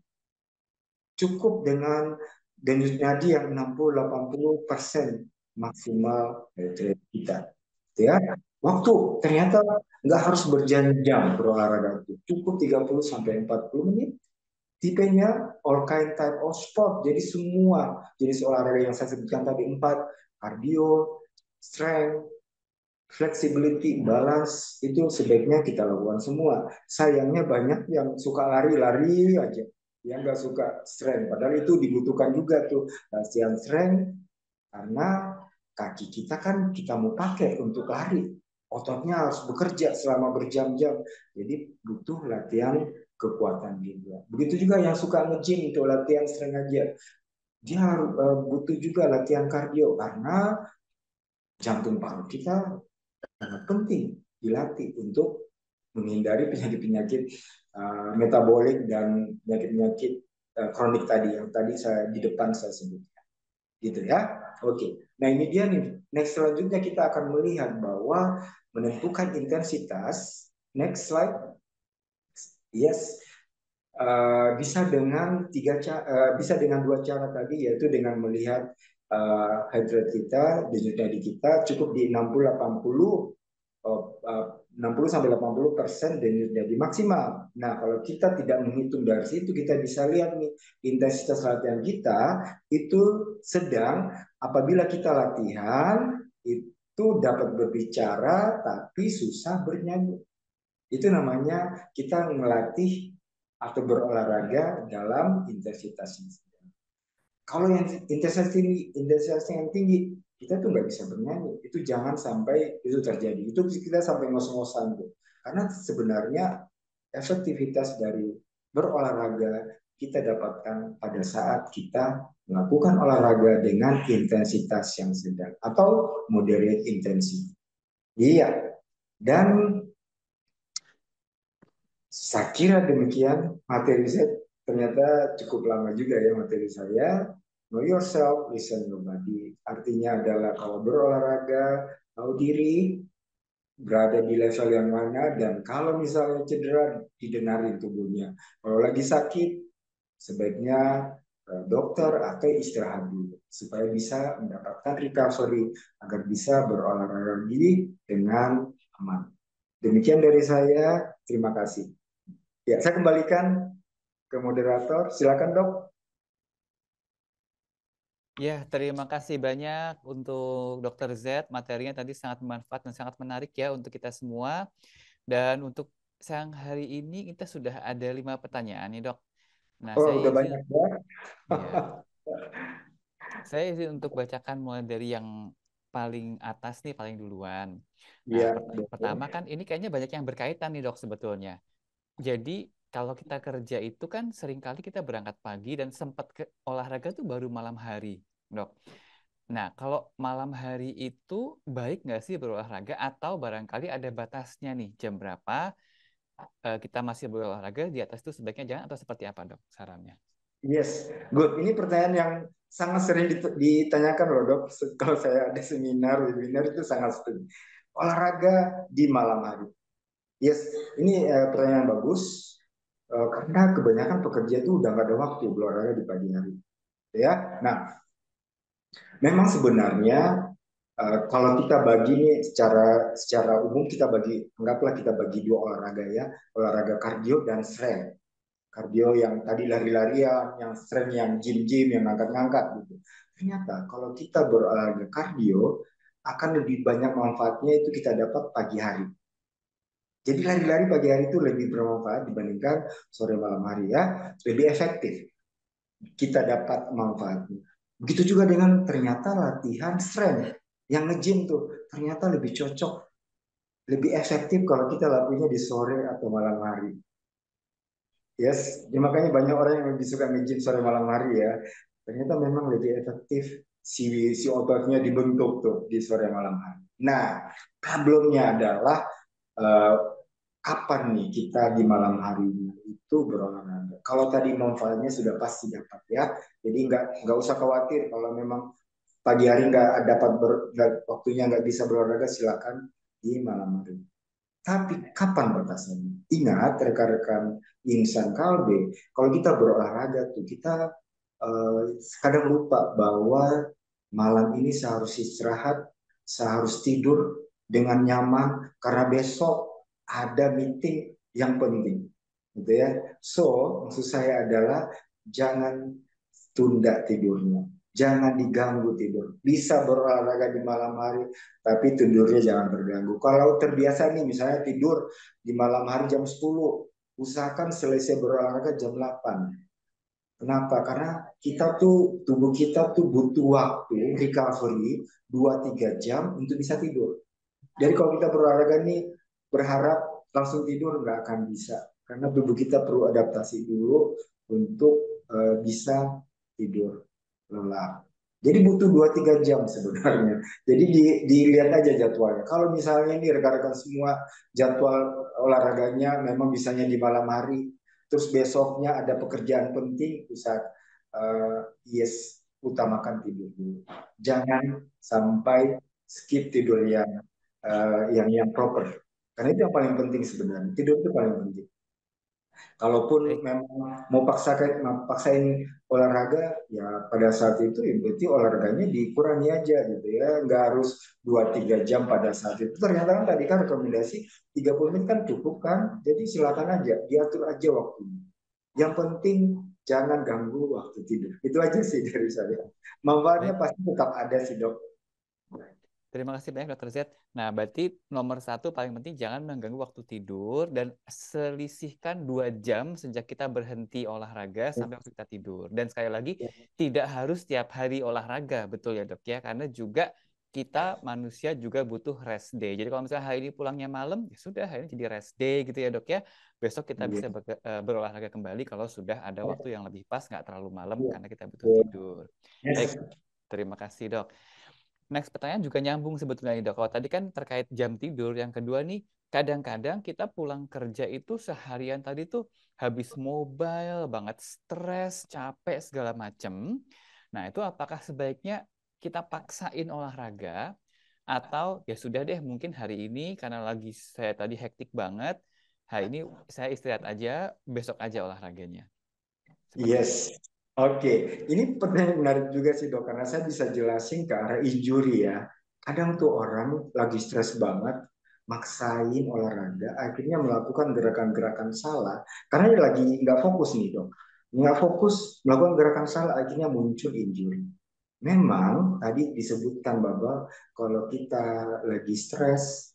Cukup dengan denyut nadi yang 60-80% maksimal dari kita. Ya, waktu ternyata nggak harus berjam-jam berolahraga itu. Cukup 30 sampai 40 menit. Tipenya all kind type of sport. Jadi semua jenis olahraga yang saya sebutkan tadi 4, cardio, strength, flexibility, balance itu sebaiknya kita lakukan semua. Sayangnya banyak yang suka lari-lari aja, yang nggak suka strength. Padahal itu dibutuhkan juga tuh latihan strength karena kaki kita kan kita mau pakai untuk lari. Ototnya harus bekerja selama berjam-jam. Jadi butuh latihan kekuatan juga. Begitu juga yang suka nge-gym untuk latihan strength aja. Dia harus butuh juga latihan kardio karena jantung paru kita sangat penting dilatih untuk menghindari penyakit-penyakit metabolik dan penyakit-penyakit kronik tadi yang tadi saya di depan saya sebutkan. Gitu ya. Oke. Nah, ini dia nih. Next selanjutnya kita akan melihat bahwa menentukan intensitas. Next slide. Yes. Bisa dengan bisa dengan 2 cara tadi, yaitu dengan melihat heart rate kita, denyut nadi kita cukup di 60-80 sampai 80% denyut nadi maksimal. Nah, kalau kita tidak menghitung dari situ, kita bisa lihat nih intensitas latihan kita itu sedang apabila kita latihan itu dapat berbicara tapi susah bernyanyi. Itu namanya kita melatih atau berolahraga dalam intensitas yang sedang. Kalau yang intensitas yang tinggi, kita tuh nggak bisa bernyanyi. Itu jangan sampai itu terjadi. Itu kita sampai ngos-ngosan tuh. Karena sebenarnya efektivitas dari berolahraga kita dapatkan pada saat kita melakukan olahraga dengan intensitas yang sedang atau moderate intensity. Iya. Dan saya kira demikian materi saya, ternyata cukup lama juga ya materi saya. Know yourself, listen your body. Artinya adalah kalau berolahraga, tahu diri, berada di level yang mana, dan kalau misalnya cedera, didengarin tubuhnya. Kalau lagi sakit, sebaiknya dokter atau istirahat dulu supaya bisa mendapatkan recovery agar bisa berolahraga lagi dengan aman. Demikian dari saya, terima kasih. Ya, saya kembalikan ke moderator. Silakan, Dok. Ya, terima kasih banyak untuk Dr. Z. Materinya tadi sangat bermanfaat dan sangat menarik ya untuk kita semua. Dan untuk siang hari ini kita sudah ada 5 pertanyaan nih, Dok. Nah, Oh, saya udah izin. banyak ya. Ya. Saya izin untuk bacakan mulai dari yang paling atas nih, paling duluan. Nah, Iya, betul. pertama kan ini kayaknya banyak yang berkaitan nih dok sebetulnya. Jadi kalau kita kerja itu kan seringkali kita berangkat pagi dan sempat ke olahraga tuh baru malam hari, dok. Nah, kalau malam hari itu baik nggak sih berolahraga atau barangkali ada batasnya nih jam berapa kita masih berolahraga di atas itu sebaiknya jangan atau seperti apa dok sarannya? Yes, good. Ini pertanyaan yang sangat sering ditanyakan loh dok. Kalau saya ada seminar, webinar itu sangat sering. Olahraga di malam hari. Yes, ini pertanyaan bagus. Karena kebanyakan pekerja itu udah nggak ada waktu berolahraga di pagi hari. Ya, nah memang sebenarnya kalau kita bagi nih secara umum kita bagi, anggaplah kita bagi dua olahraga ya, olahraga kardio dan strength. Kardio yang tadi lari-larian, yang strength yang gym-gym, yang ngangkat-ngangkat gitu. Ternyata kalau kita berolahraga kardio akan lebih banyak manfaatnya itu kita dapat pagi hari. Jadi lari-lari pagi hari itu lebih bermanfaat dibandingkan sore malam hari ya, lebih efektif kita dapat manfaatnya. Begitu juga dengan ternyata latihan strength yang nge-gym tuh ternyata lebih cocok, lebih efektif kalau kita lakukannya di sore atau malam hari. Yes, ya, makanya banyak orang yang lebih suka nge-gym sore malam hari ya. Ternyata memang lebih efektif si ototnya dibentuk tuh di sore malam hari. Nah, problemnya adalah eh, kapan nih kita di malam harinya itu berolahraga. Kalau tadi manfaatnya sudah pasti dapat ya. Jadi nggak usah khawatir kalau memang pagi hari nggak dapat waktunya nggak bisa berolahraga silakan di malam hari. Tapi kapan batasannya? Ingat rekan-rekan insan kalbe, kalau kita berolahraga tuh kita kadang lupa bahwa malam ini seharusnya istirahat, seharus tidur dengan nyaman karena besok ada meeting yang penting, gitu ya. So maksud saya adalah jangan tunda tidurnya. Jangan diganggu tidur. Bisa berolahraga di malam hari, tapi tidurnya jangan terganggu. Kalau terbiasa nih, misalnya tidur di malam hari jam 10, usahakan selesai berolahraga jam 8. Kenapa? Karena tubuh kita tuh butuh waktu recovery 2-3 jam untuk bisa tidur. Jadi kalau kita berolahraga nih, berharap langsung tidur nggak akan bisa. Karena tubuh kita perlu adaptasi dulu untuk bisa tidur lelap. Jadi butuh 2-3 jam sebenarnya. Jadi dilihat aja jadwalnya. Kalau misalnya ini rekan-rekan semua jadwal olahraganya memang bisanya di malam hari, terus besoknya ada pekerjaan penting, bisa yes utamakan tidur dulu. Jangan sampai skip tidur yang proper. Karena itu yang paling penting sebenarnya. Tidur itu paling penting. Kalaupun memang mau paksain olahraga, ya pada saat itu ya berarti olahraganya dikurangi aja gitu ya. Nggak harus 2-3 jam pada saat itu. Ternyata kan tadi kan rekomendasi 30 menit kan cukup kan. Jadi silakan aja, diatur aja waktunya. Yang penting jangan ganggu waktu tidur. Itu aja sih dari saya. Manfaatnya pasti tetap ada sih dok. Terima kasih banyak Dr. Z. Nah, berarti nomor satu paling penting jangan mengganggu waktu tidur dan selisihkan 2 jam sejak kita berhenti olahraga sampai waktu kita tidur. Dan sekali lagi, tidak harus tiap hari olahraga, betul ya dok ya? Karena juga kita manusia juga butuh rest day. Jadi kalau misalnya hari ini pulangnya malam, ya sudah hari ini jadi rest day gitu ya dok ya. Besok kita bisa berolahraga kembali kalau sudah ada waktu yang lebih pas, nggak terlalu malam karena kita butuh tidur. Baik, terima kasih dok. Next pertanyaan juga nyambung sebetulnya nih dok. Kalau tadi kan terkait jam tidur, yang kedua nih, kadang-kadang kita pulang kerja itu seharian tadi tuh habis mobile banget, stres, capek segala macem. Nah itu apakah sebaiknya kita paksain olahraga atau ya sudah deh mungkin hari ini karena lagi saya tadi hektik banget, hari ini saya istirahat aja, besok aja olahraganya. Yes. Oke, ini pertanyaan menarik juga sih dok, karena saya bisa jelasin ke arah injury ya. Kadang tuh orang lagi stres banget, maksain olahraga, akhirnya melakukan gerakan-gerakan salah, karena dia lagi nggak fokus nih dok. Nggak fokus, melakukan gerakan salah, akhirnya muncul injury. Memang tadi disebutkan bahwa kalau kita lagi stres,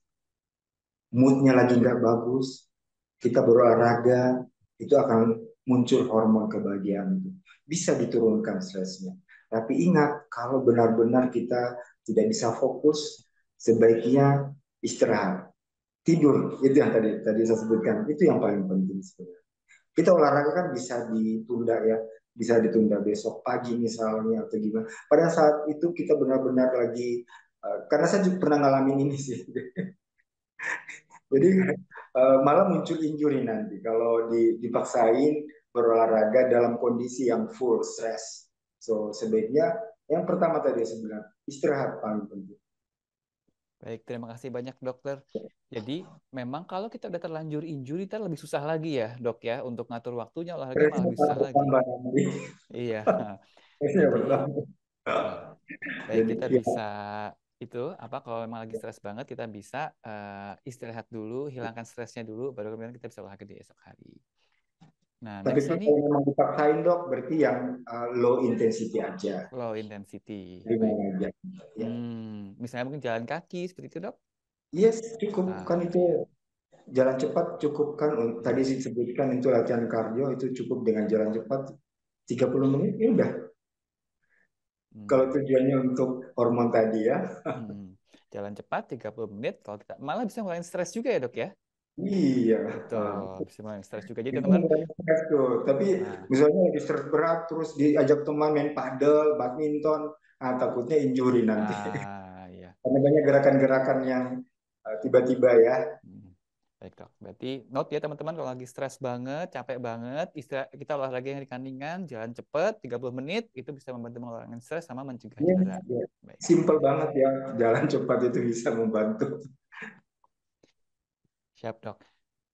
moodnya lagi nggak bagus, kita berolahraga, itu akan muncul hormon kebahagiaan itu. Bisa diturunkan stresnya. Tapi ingat, kalau benar-benar kita tidak bisa fokus, sebaiknya istirahat. Tidur, itu yang tadi saya sebutkan, itu yang paling penting sebenarnya. Kita olahraga kan bisa ditunda ya, bisa ditunda besok pagi misalnya atau gimana. Pada saat itu kita benar-benar lagi, karena saya juga pernah ngalamin ini sih. Jadi malah muncul injury nanti kalau dipaksain berolahraga dalam kondisi yang full stress. So sebaiknya yang pertama tadi saya bilang istirahat paling penting. Baik, terima kasih banyak dokter. Jadi memang kalau kita udah terlanjur injury, kita lebih susah lagi ya dok ya untuk ngatur waktunya olahraga malah lebih susah lagi. Iya. Jadi baik kita bisa itu kalau memang lagi stres banget kita bisa istirahat dulu, hilangkan stresnya dulu, baru kemudian kita bisa olahraga di esok hari. Nah, tapi nextnya kalau nih memang dipaksain dok, berarti yang low intensity aja. low intensity. Ringan aja. Ya. Misalnya mungkin jalan kaki seperti itu dok? Yes, cukup kan itu. Jalan cepat cukup kan. Tadi disebutkan itu latihan kardio, itu cukup dengan jalan cepat 30 menit ya udah. Kalau tujuannya untuk hormon tadi ya. Jalan cepat 30 menit, kalau kita malah bisa ngurangin stres juga ya dok ya? Iya. Betul, bisa ngurangin stres juga. Jadi Itu teman-teman, stres tuh. Tapi misalnya lagi stres berat terus diajak teman main padel, badminton, takutnya injury nanti. Iya. Karena banyak gerakan-gerakan yang tiba-tiba ya. Baik dok, berarti note ya teman-teman kalau lagi stres banget, capek banget, kita olahraga yang ringan-ringan, jalan cepat 30 menit, itu bisa membantu mengurangi stres sama mencegah cedera. Ya. Simple banget ya, jalan cepat itu bisa membantu. Siap dok.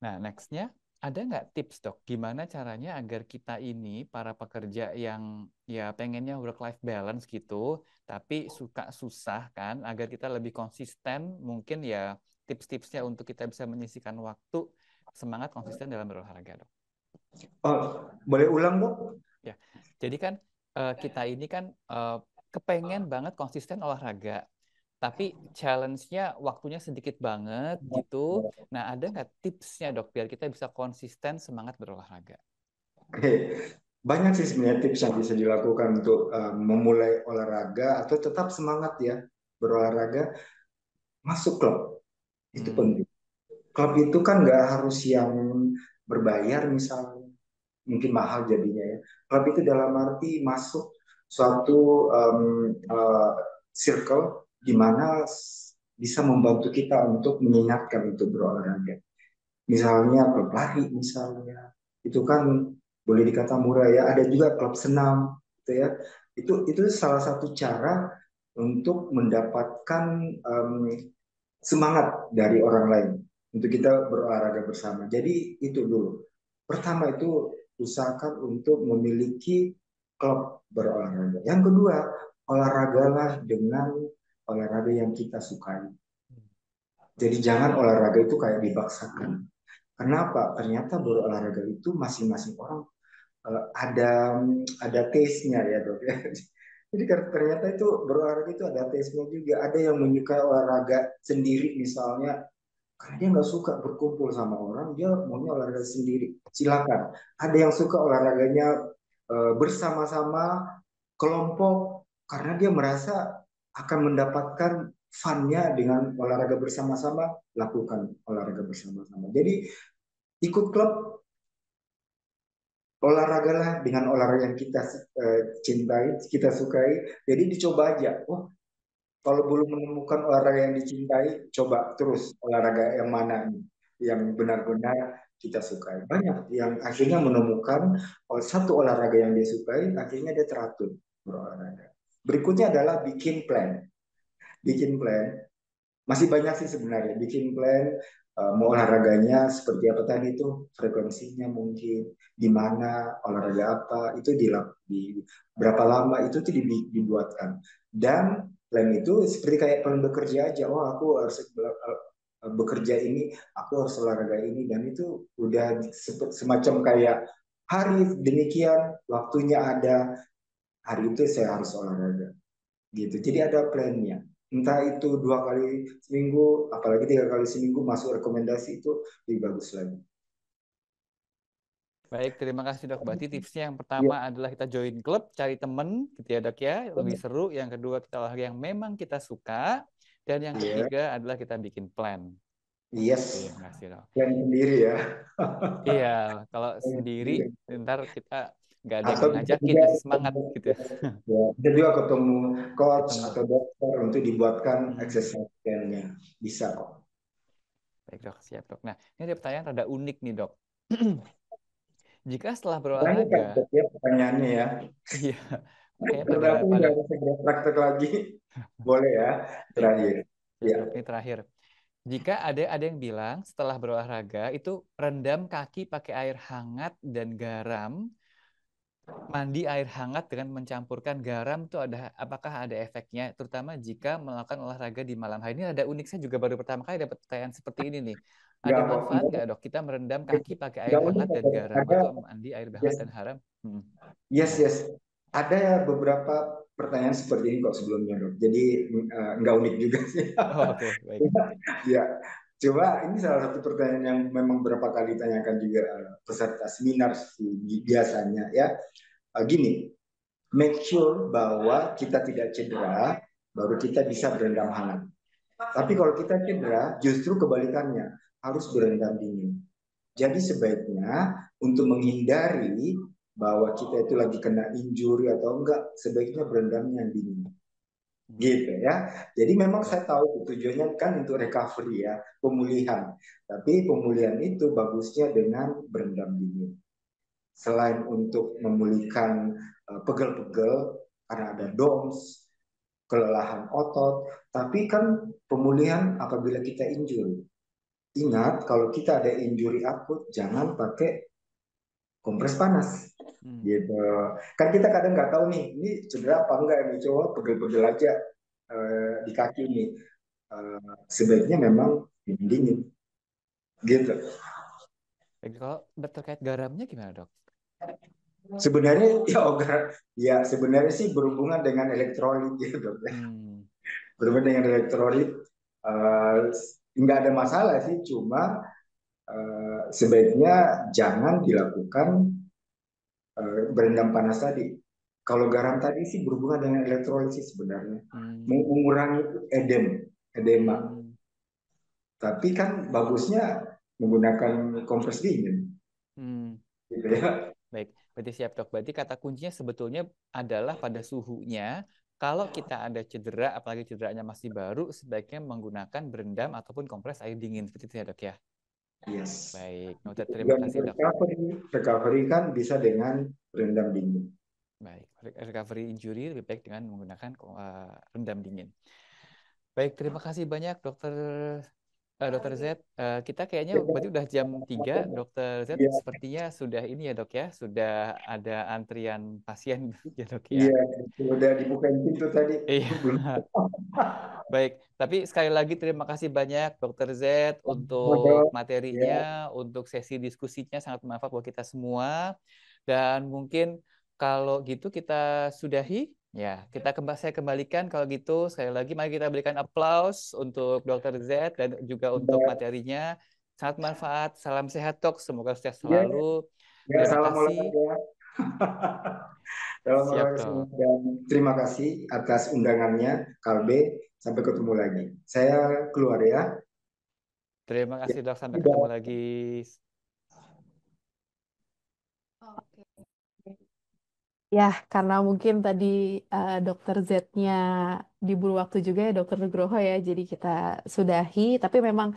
Nah nextnya, ada nggak tips dok, gimana caranya agar kita ini, para pekerja yang ya pengennya work-life balance gitu, tapi suka susah kan, agar kita lebih konsisten, mungkin ya tips-tipsnya untuk kita bisa menyisihkan waktu, semangat konsisten dalam berolahraga dok. Oh, boleh ulang dok? Ya, jadi kan kita ini kan kepengen banget konsisten olahraga, tapi challenge-nya waktunya sedikit banget gitu. Nah, ada nggak tipsnya dok biar kita bisa konsisten semangat berolahraga? Oke, banyak sih sebenarnya tips yang bisa dilakukan untuk memulai olahraga atau tetap semangat ya berolahraga. Masuk klub, itu penting. Klub itu kan nggak harus yang berbayar misalnya, mungkin mahal jadinya ya. Klub itu dalam arti masuk suatu circle di mana bisa membantu kita untuk mengingatkan untuk berolahraga. Misalnya klub lari misalnya, itu kan boleh dikata murah ya. Ada juga klub senam, gitu ya. Itu salah satu cara untuk mendapatkan semangat dari orang lain untuk kita berolahraga bersama. Jadi itu dulu. Pertama itu usahakan untuk memiliki klub berolahraga. Yang kedua, olahragalah dengan olahraga yang kita sukai. Jadi jangan olahraga itu kayak dipaksakan. Kenapa? Ternyata berolahraga itu masing-masing orang ada taste-nya ya dok. Jadi ternyata itu berolahraga itu ada taste-nya juga. Ada yang menyukai olahraga sendiri misalnya, karena dia nggak suka berkumpul sama orang, dia maunya olahraga sendiri. Silakan. Ada yang suka olahraganya bersama-sama kelompok, karena dia merasa akan mendapatkan fun-nya dengan olahraga bersama-sama, lakukan olahraga bersama-sama. Jadi ikut klub, olahragalah dengan olahraga yang kita cintai, kita sukai. Jadi dicoba aja. Oh, kalau belum menemukan olahraga yang dicintai, coba terus olahraga yang mana nih yang benar-benar kita sukai. Banyak yang akhirnya menemukan satu olahraga yang dia sukai, akhirnya dia teratur berolahraga. Berikutnya adalah bikin plan. Bikin plan. Masih banyak sih sebenarnya. Bikin plan, mau olahraganya seperti apa tadi itu, frekuensinya mungkin, di mana, olahraga apa, itu di berapa lama, itu tuh dibuatkan. Dan plan itu seperti kayak plan bekerja aja. Oh, aku harus bekerja ini, aku harus olahraga ini, dan itu udah semacam kayak hari demikian, waktunya ada, hari itu saya harus olahraga. Gitu. Jadi ada plannya. Entah itu 2 kali seminggu, apalagi 3 kali seminggu masuk rekomendasi, itu lebih bagus lagi. Baik, terima kasih dok. Berarti tipsnya yang pertama adalah kita join klub, cari temen, gitu ya dok ya, lebih seru. Yang kedua kita olahraga yang memang kita suka, dan yang ketiga adalah kita bikin plan. Yes. Terima kasih dok. Plan sendiri ya. Iya, kalau sendiri ntar kita nggak ada yang Atau ngajakin, ngasih semangat gitu. ya, bisa juga ketemu coach Ketemu. atau dokter untuk dibuatkan exercise plan-nya. Bisa kok. Baik dok, siap dok. Nah, ini ada pertanyaan rada unik nih dok. Jika setelah Banyak kan berolahraga, ya pertanyaannya ya. iya, kayak Berarti pada udah segera praktek lagi. Boleh ya, terakhir. ya, Ya. dok, ini terakhir. Jika ada yang bilang setelah berolahraga itu rendam kaki pakai air hangat dan garam, mandi air hangat dengan mencampurkan garam itu apakah ada efeknya, terutama jika melakukan olahraga di malam hari. Ini ada unik, saya juga baru pertama kali dapat pertanyaan seperti ini nih. Ada manfaat nggak dok kita merendam kaki pakai air hangat dan garam atau mandi air hangat dan garam? Yes. Ada beberapa pertanyaan seperti ini kok sebelumnya dok. Jadi nggak unik juga sih. Oh, oke, baik. Ya, coba ini salah satu pertanyaan yang memang berapa kali ditanyakan juga peserta seminar biasanya ya. Gini, make sure bahwa kita tidak cedera, baru kita bisa berendam hangat. Tapi kalau kita cedera, justru kebalikannya, harus berendam dingin. Jadi sebaiknya untuk menghindari bahwa kita itu lagi kena injury atau enggak, sebaiknya berendamnya yang dingin. Gitu ya. Jadi memang saya tahu tujuannya kan untuk recovery ya, pemulihan. Tapi pemulihan itu bagusnya dengan berendam dingin. Selain untuk memulihkan pegel-pegel karena ada DOMS, kelelahan otot, tapi kan pemulihan apabila kita injury. Ingat, kalau kita ada injury akut, jangan pakai kompres panas. Gitu. Kan kita kadang nggak tahu nih, ini cedera apa enggak ini, coba pegel-pegel aja di kaki ini. Sebaiknya memang dingin. Gitu. Kalau terkait garamnya gimana dok? Sebenarnya sebenarnya sih berhubungan dengan elektrolit gitu dok. Berhubungan dengan elektrolit nggak ada masalah sih, cuma sebaiknya jangan dilakukan berendam panas tadi. Kalau garam tadi sih berhubungan dengan elektrolit sih sebenarnya, mengurangi edema. Tapi kan bagusnya menggunakan kompres dingin. Gitu ya. Baik, berarti siap dok. Berarti kata kuncinya sebetulnya adalah pada suhunya. Kalau kita ada cedera, apalagi cederanya masih baru, sebaiknya menggunakan berendam ataupun kompres air dingin seperti itu ya dok ya. Yes. Baik, terima kasih dok. Recovery kan bisa dengan berendam dingin. Baik, recovery injury lebih baik dengan menggunakan rendam dingin. Baik, terima kasih banyak dokter Z. Kita kayaknya berarti udah jam 3, dokter Z. Sepertinya sudah ini ya dok ya, sudah ada antrian pasien ya dok ya. Iya, sudah dibukain pintu tadi. Iya. Baik, tapi sekali lagi terima kasih banyak dokter Z untuk materinya, untuk sesi diskusinya sangat bermanfaat buat kita semua. Dan mungkin kalau gitu kita sudahi. Ya, saya kembalikan kalau gitu. Sekali lagi, mari kita berikan aplaus untuk Dr. Z dan juga untuk materinya. Sangat manfaat. Salam sehat, Dok. Semoga sukses selalu. Terima kasih. Siap, dan terima kasih atas undangannya, Kalbe. Sampai ketemu lagi. Saya keluar ya. Terima kasih, Dok. Sampai ketemu lagi. Ya, karena mungkin tadi dokter Z-nya diburu waktu juga ya, dokter Nugroho ya, jadi kita sudahi. Tapi memang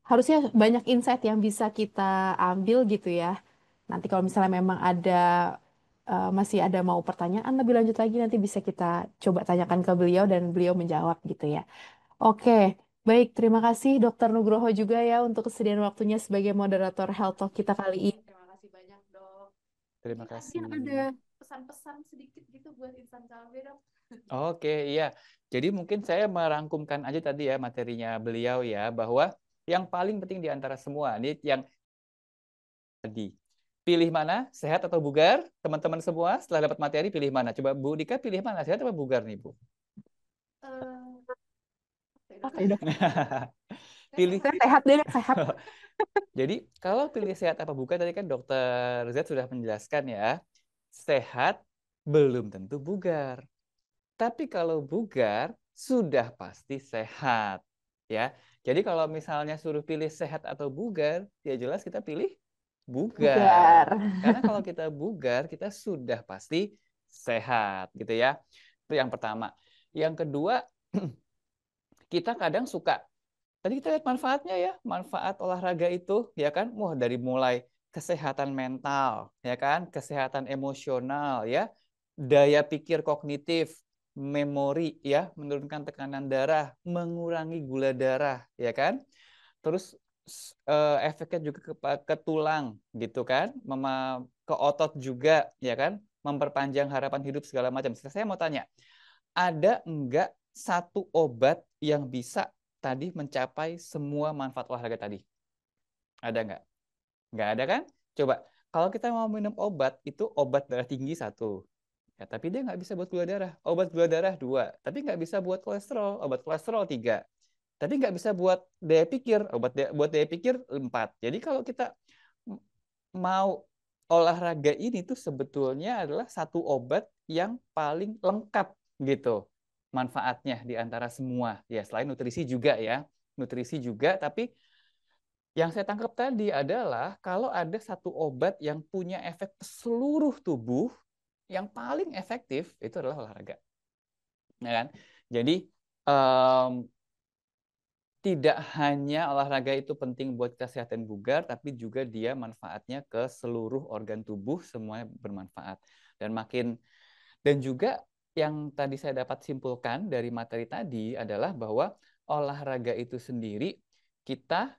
harusnya banyak insight yang bisa kita ambil gitu ya. Nanti kalau misalnya memang masih ada mau pertanyaan lebih lanjut lagi, nanti bisa kita coba tanyakan ke beliau dan beliau menjawab gitu ya. Oke, baik. Terima kasih dokter Nugroho juga ya untuk kesediaan waktunya sebagai moderator Health Talk kita kali ini. Terima kasih banyak, Dok. Terima kasih. Ada pesan-pesan sedikit gitu buat Insan Kalbe, Dok. Oke, iya. Jadi mungkin saya merangkumkan aja tadi ya materinya beliau ya, bahwa yang paling penting di antara semua, ini yang tadi. Pilih mana, sehat atau bugar? Teman-teman semua setelah dapat materi pilih mana? Coba Bu Dika pilih mana, sehat atau bugar nih Bu? pilih. Saya sehat deh, sehat. Jadi kalau pilih sehat apa bukan tadi kan dokter Z sudah menjelaskan ya. Sehat belum tentu bugar. Tapi kalau bugar sudah pasti sehat, ya. Jadi kalau misalnya suruh pilih sehat atau bugar, ya jelas kita pilih bugar. Bugar. Karena kalau kita bugar, kita sudah pasti sehat, gitu ya. Itu yang pertama. Yang kedua, kita kadang suka, tadi kita lihat manfaatnya ya, manfaat olahraga itu, ya kan? Wah, dari mulai kesehatan mental, ya kan? Kesehatan emosional, ya. Daya pikir kognitif, memori, ya, menurunkan tekanan darah, mengurangi gula darah, ya kan? Terus efeknya juga ke tulang, gitu kan? Ke otot juga, ya kan? Memperpanjang harapan hidup segala macam. Saya mau tanya, ada enggak satu obat yang bisa tadi mencapai semua manfaat olahraga tadi? Ada enggak? Enggak ada kan? Coba, kalau kita mau minum obat, itu obat darah tinggi satu. Ya, tapi dia nggak bisa buat gula darah. Obat gula darah dua, tapi nggak bisa buat kolesterol. Obat kolesterol tiga, tapi nggak bisa buat daya pikir. Buat daya pikir empat. Jadi kalau kita mau olahraga ini tuh sebetulnya adalah satu obat yang paling lengkap gitu manfaatnya di antara semua. Ya, selain nutrisi juga ya. Nutrisi juga, tapi yang saya tangkap tadi adalah kalau ada satu obat yang punya efek ke seluruh tubuh, yang paling efektif itu adalah olahraga. Ya kan? Jadi tidak hanya olahraga itu penting buat kesehatan bugar, tapi juga dia manfaatnya ke seluruh organ tubuh, semuanya bermanfaat. Dan juga yang tadi saya dapat simpulkan dari materi tadi adalah bahwa olahraga itu sendiri kita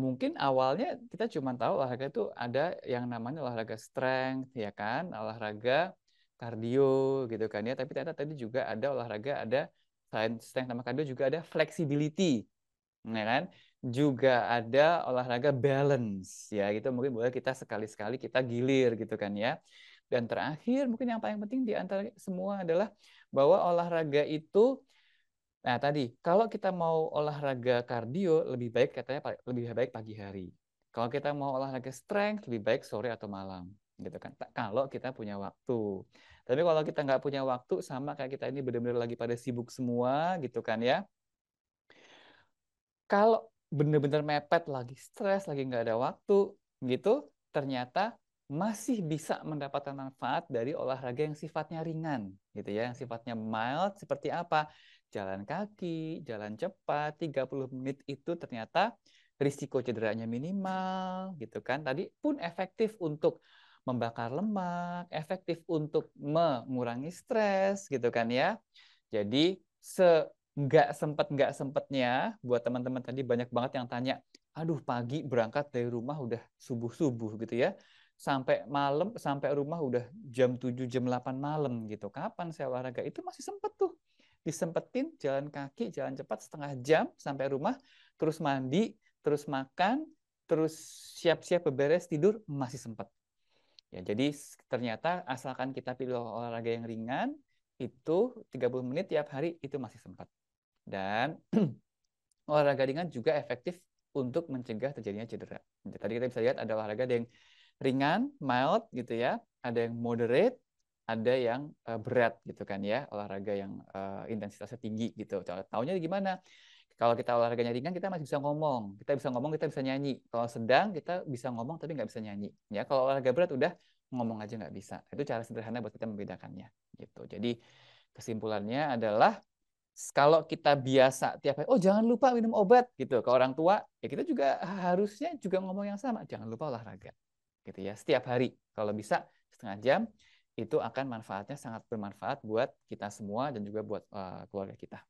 mungkin awalnya kita cuma tahu olahraga itu ada yang namanya olahraga strength, ya kan, olahraga kardio gitu kan ya. Tapi ternyata tadi juga ada olahraga, ada selain strength sama kardio juga ada flexibility, ya kan? Juga ada olahraga balance, ya gitu. Mungkin boleh kita sekali-sekali kita gilir gitu kan ya. Dan terakhir mungkin yang paling penting di antara semua adalah bahwa olahraga itu, nah tadi kalau kita mau olahraga kardio lebih baik katanya lebih baik pagi hari. Kalau kita mau olahraga strength lebih baik sore atau malam gitu kan. Kalau kita punya waktu. Tapi kalau kita nggak punya waktu, sama kayak kita ini benar-benar lagi pada sibuk semua gitu kan ya. Kalau benar-benar mepet, lagi stres, lagi nggak ada waktu, gitu, ternyata masih bisa mendapatkan manfaat dari olahraga yang sifatnya ringan, gitu ya, yang sifatnya mild, seperti apa? Jalan kaki, jalan cepat, 30 menit itu ternyata risiko cederanya minimal, gitu kan. Tadi pun efektif untuk membakar lemak, efektif untuk mengurangi stres, gitu kan ya. Jadi nggak sempetnya buat teman-teman tadi banyak banget yang tanya, aduh pagi berangkat dari rumah udah subuh gitu ya, sampai malam sampai rumah udah jam 7 jam 8 malam gitu, kapan saya olahraga? Itu masih sempet tuh disempetin, jalan kaki jalan cepat setengah jam sampai rumah, terus mandi, terus makan, terus siap-siap beberes tidur, masih sempet ya. Jadi ternyata asalkan kita pilih olahraga yang ringan, itu 30 menit tiap hari itu masih sempat. Dan olahraga ringan juga efektif untuk mencegah terjadinya cedera. Tadi kita bisa lihat ada olahraga yang ringan, mild gitu ya, ada yang moderate, ada yang berat gitu kan ya, olahraga yang intensitasnya tinggi gitu. Taunya gimana? Kalau kita olahraganya ringan, kita masih bisa ngomong, kita bisa nyanyi. Kalau sedang, kita bisa ngomong tapi nggak bisa nyanyi. Ya, kalau olahraga berat udah ngomong aja nggak bisa. Itu cara sederhana buat kita membedakannya. Gitu. Jadi kesimpulannya adalah kalau kita biasa tiap hari, oh jangan lupa minum obat gitu ke orang tua, ya kita juga harusnya juga ngomong yang sama, jangan lupa olahraga, gitu ya, setiap hari. Kalau bisa setengah jam, itu akan manfaatnya sangat bermanfaat buat kita semua dan juga buat keluarga kita.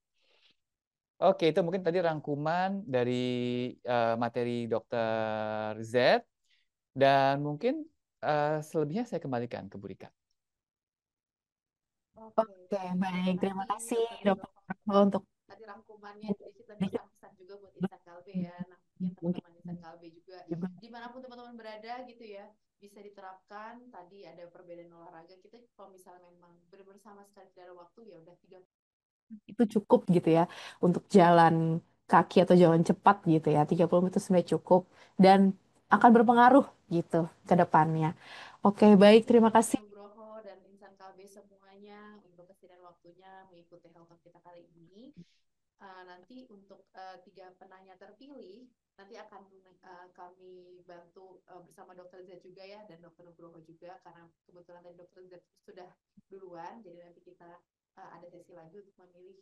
Oke, itu mungkin tadi rangkuman dari materi Dokter Z, dan mungkin selebihnya saya kembalikan ke Bu Rika. Oke, baik. Terima kasih dokter untuk Tadi rangkumannya sedikit dan pesan juga buat Insan Kalbe ya. Nah, mungkin teman-teman Insan Kalbe juga dimanapun teman-teman berada gitu ya, bisa diterapkan. Tadi ada perbedaan olahraga kita, kalau misalnya memang benar-benar sama sekali tidak ada waktu, ya udah 3 itu cukup gitu ya untuk jalan kaki atau jalan cepat gitu ya. 30 menit itu sebenarnya cukup dan akan berpengaruh gitu ke depannya. Oke, baik. Terima kasih. Nugroho dan Insan KB semuanya untuk kesediaan waktunya mengikuti Health Talk kita kali ini. Nanti untuk 3 penanya terpilih nanti akan kami bantu bersama Dr. Z juga ya dan Dr. Nugroho juga karena kebetulan tadi Dr. Z sudah duluan jadi nanti kita ada sesi lagi untuk memilih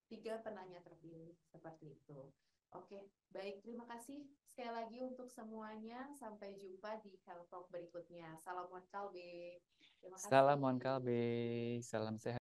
3 penanya terpilih seperti itu. Oke, baik, terima kasih sekali lagi untuk semuanya. Sampai jumpa di Health Talk berikutnya. Salam One Kalbe. Terima kasih. Salam One Kalbe, salam sehat.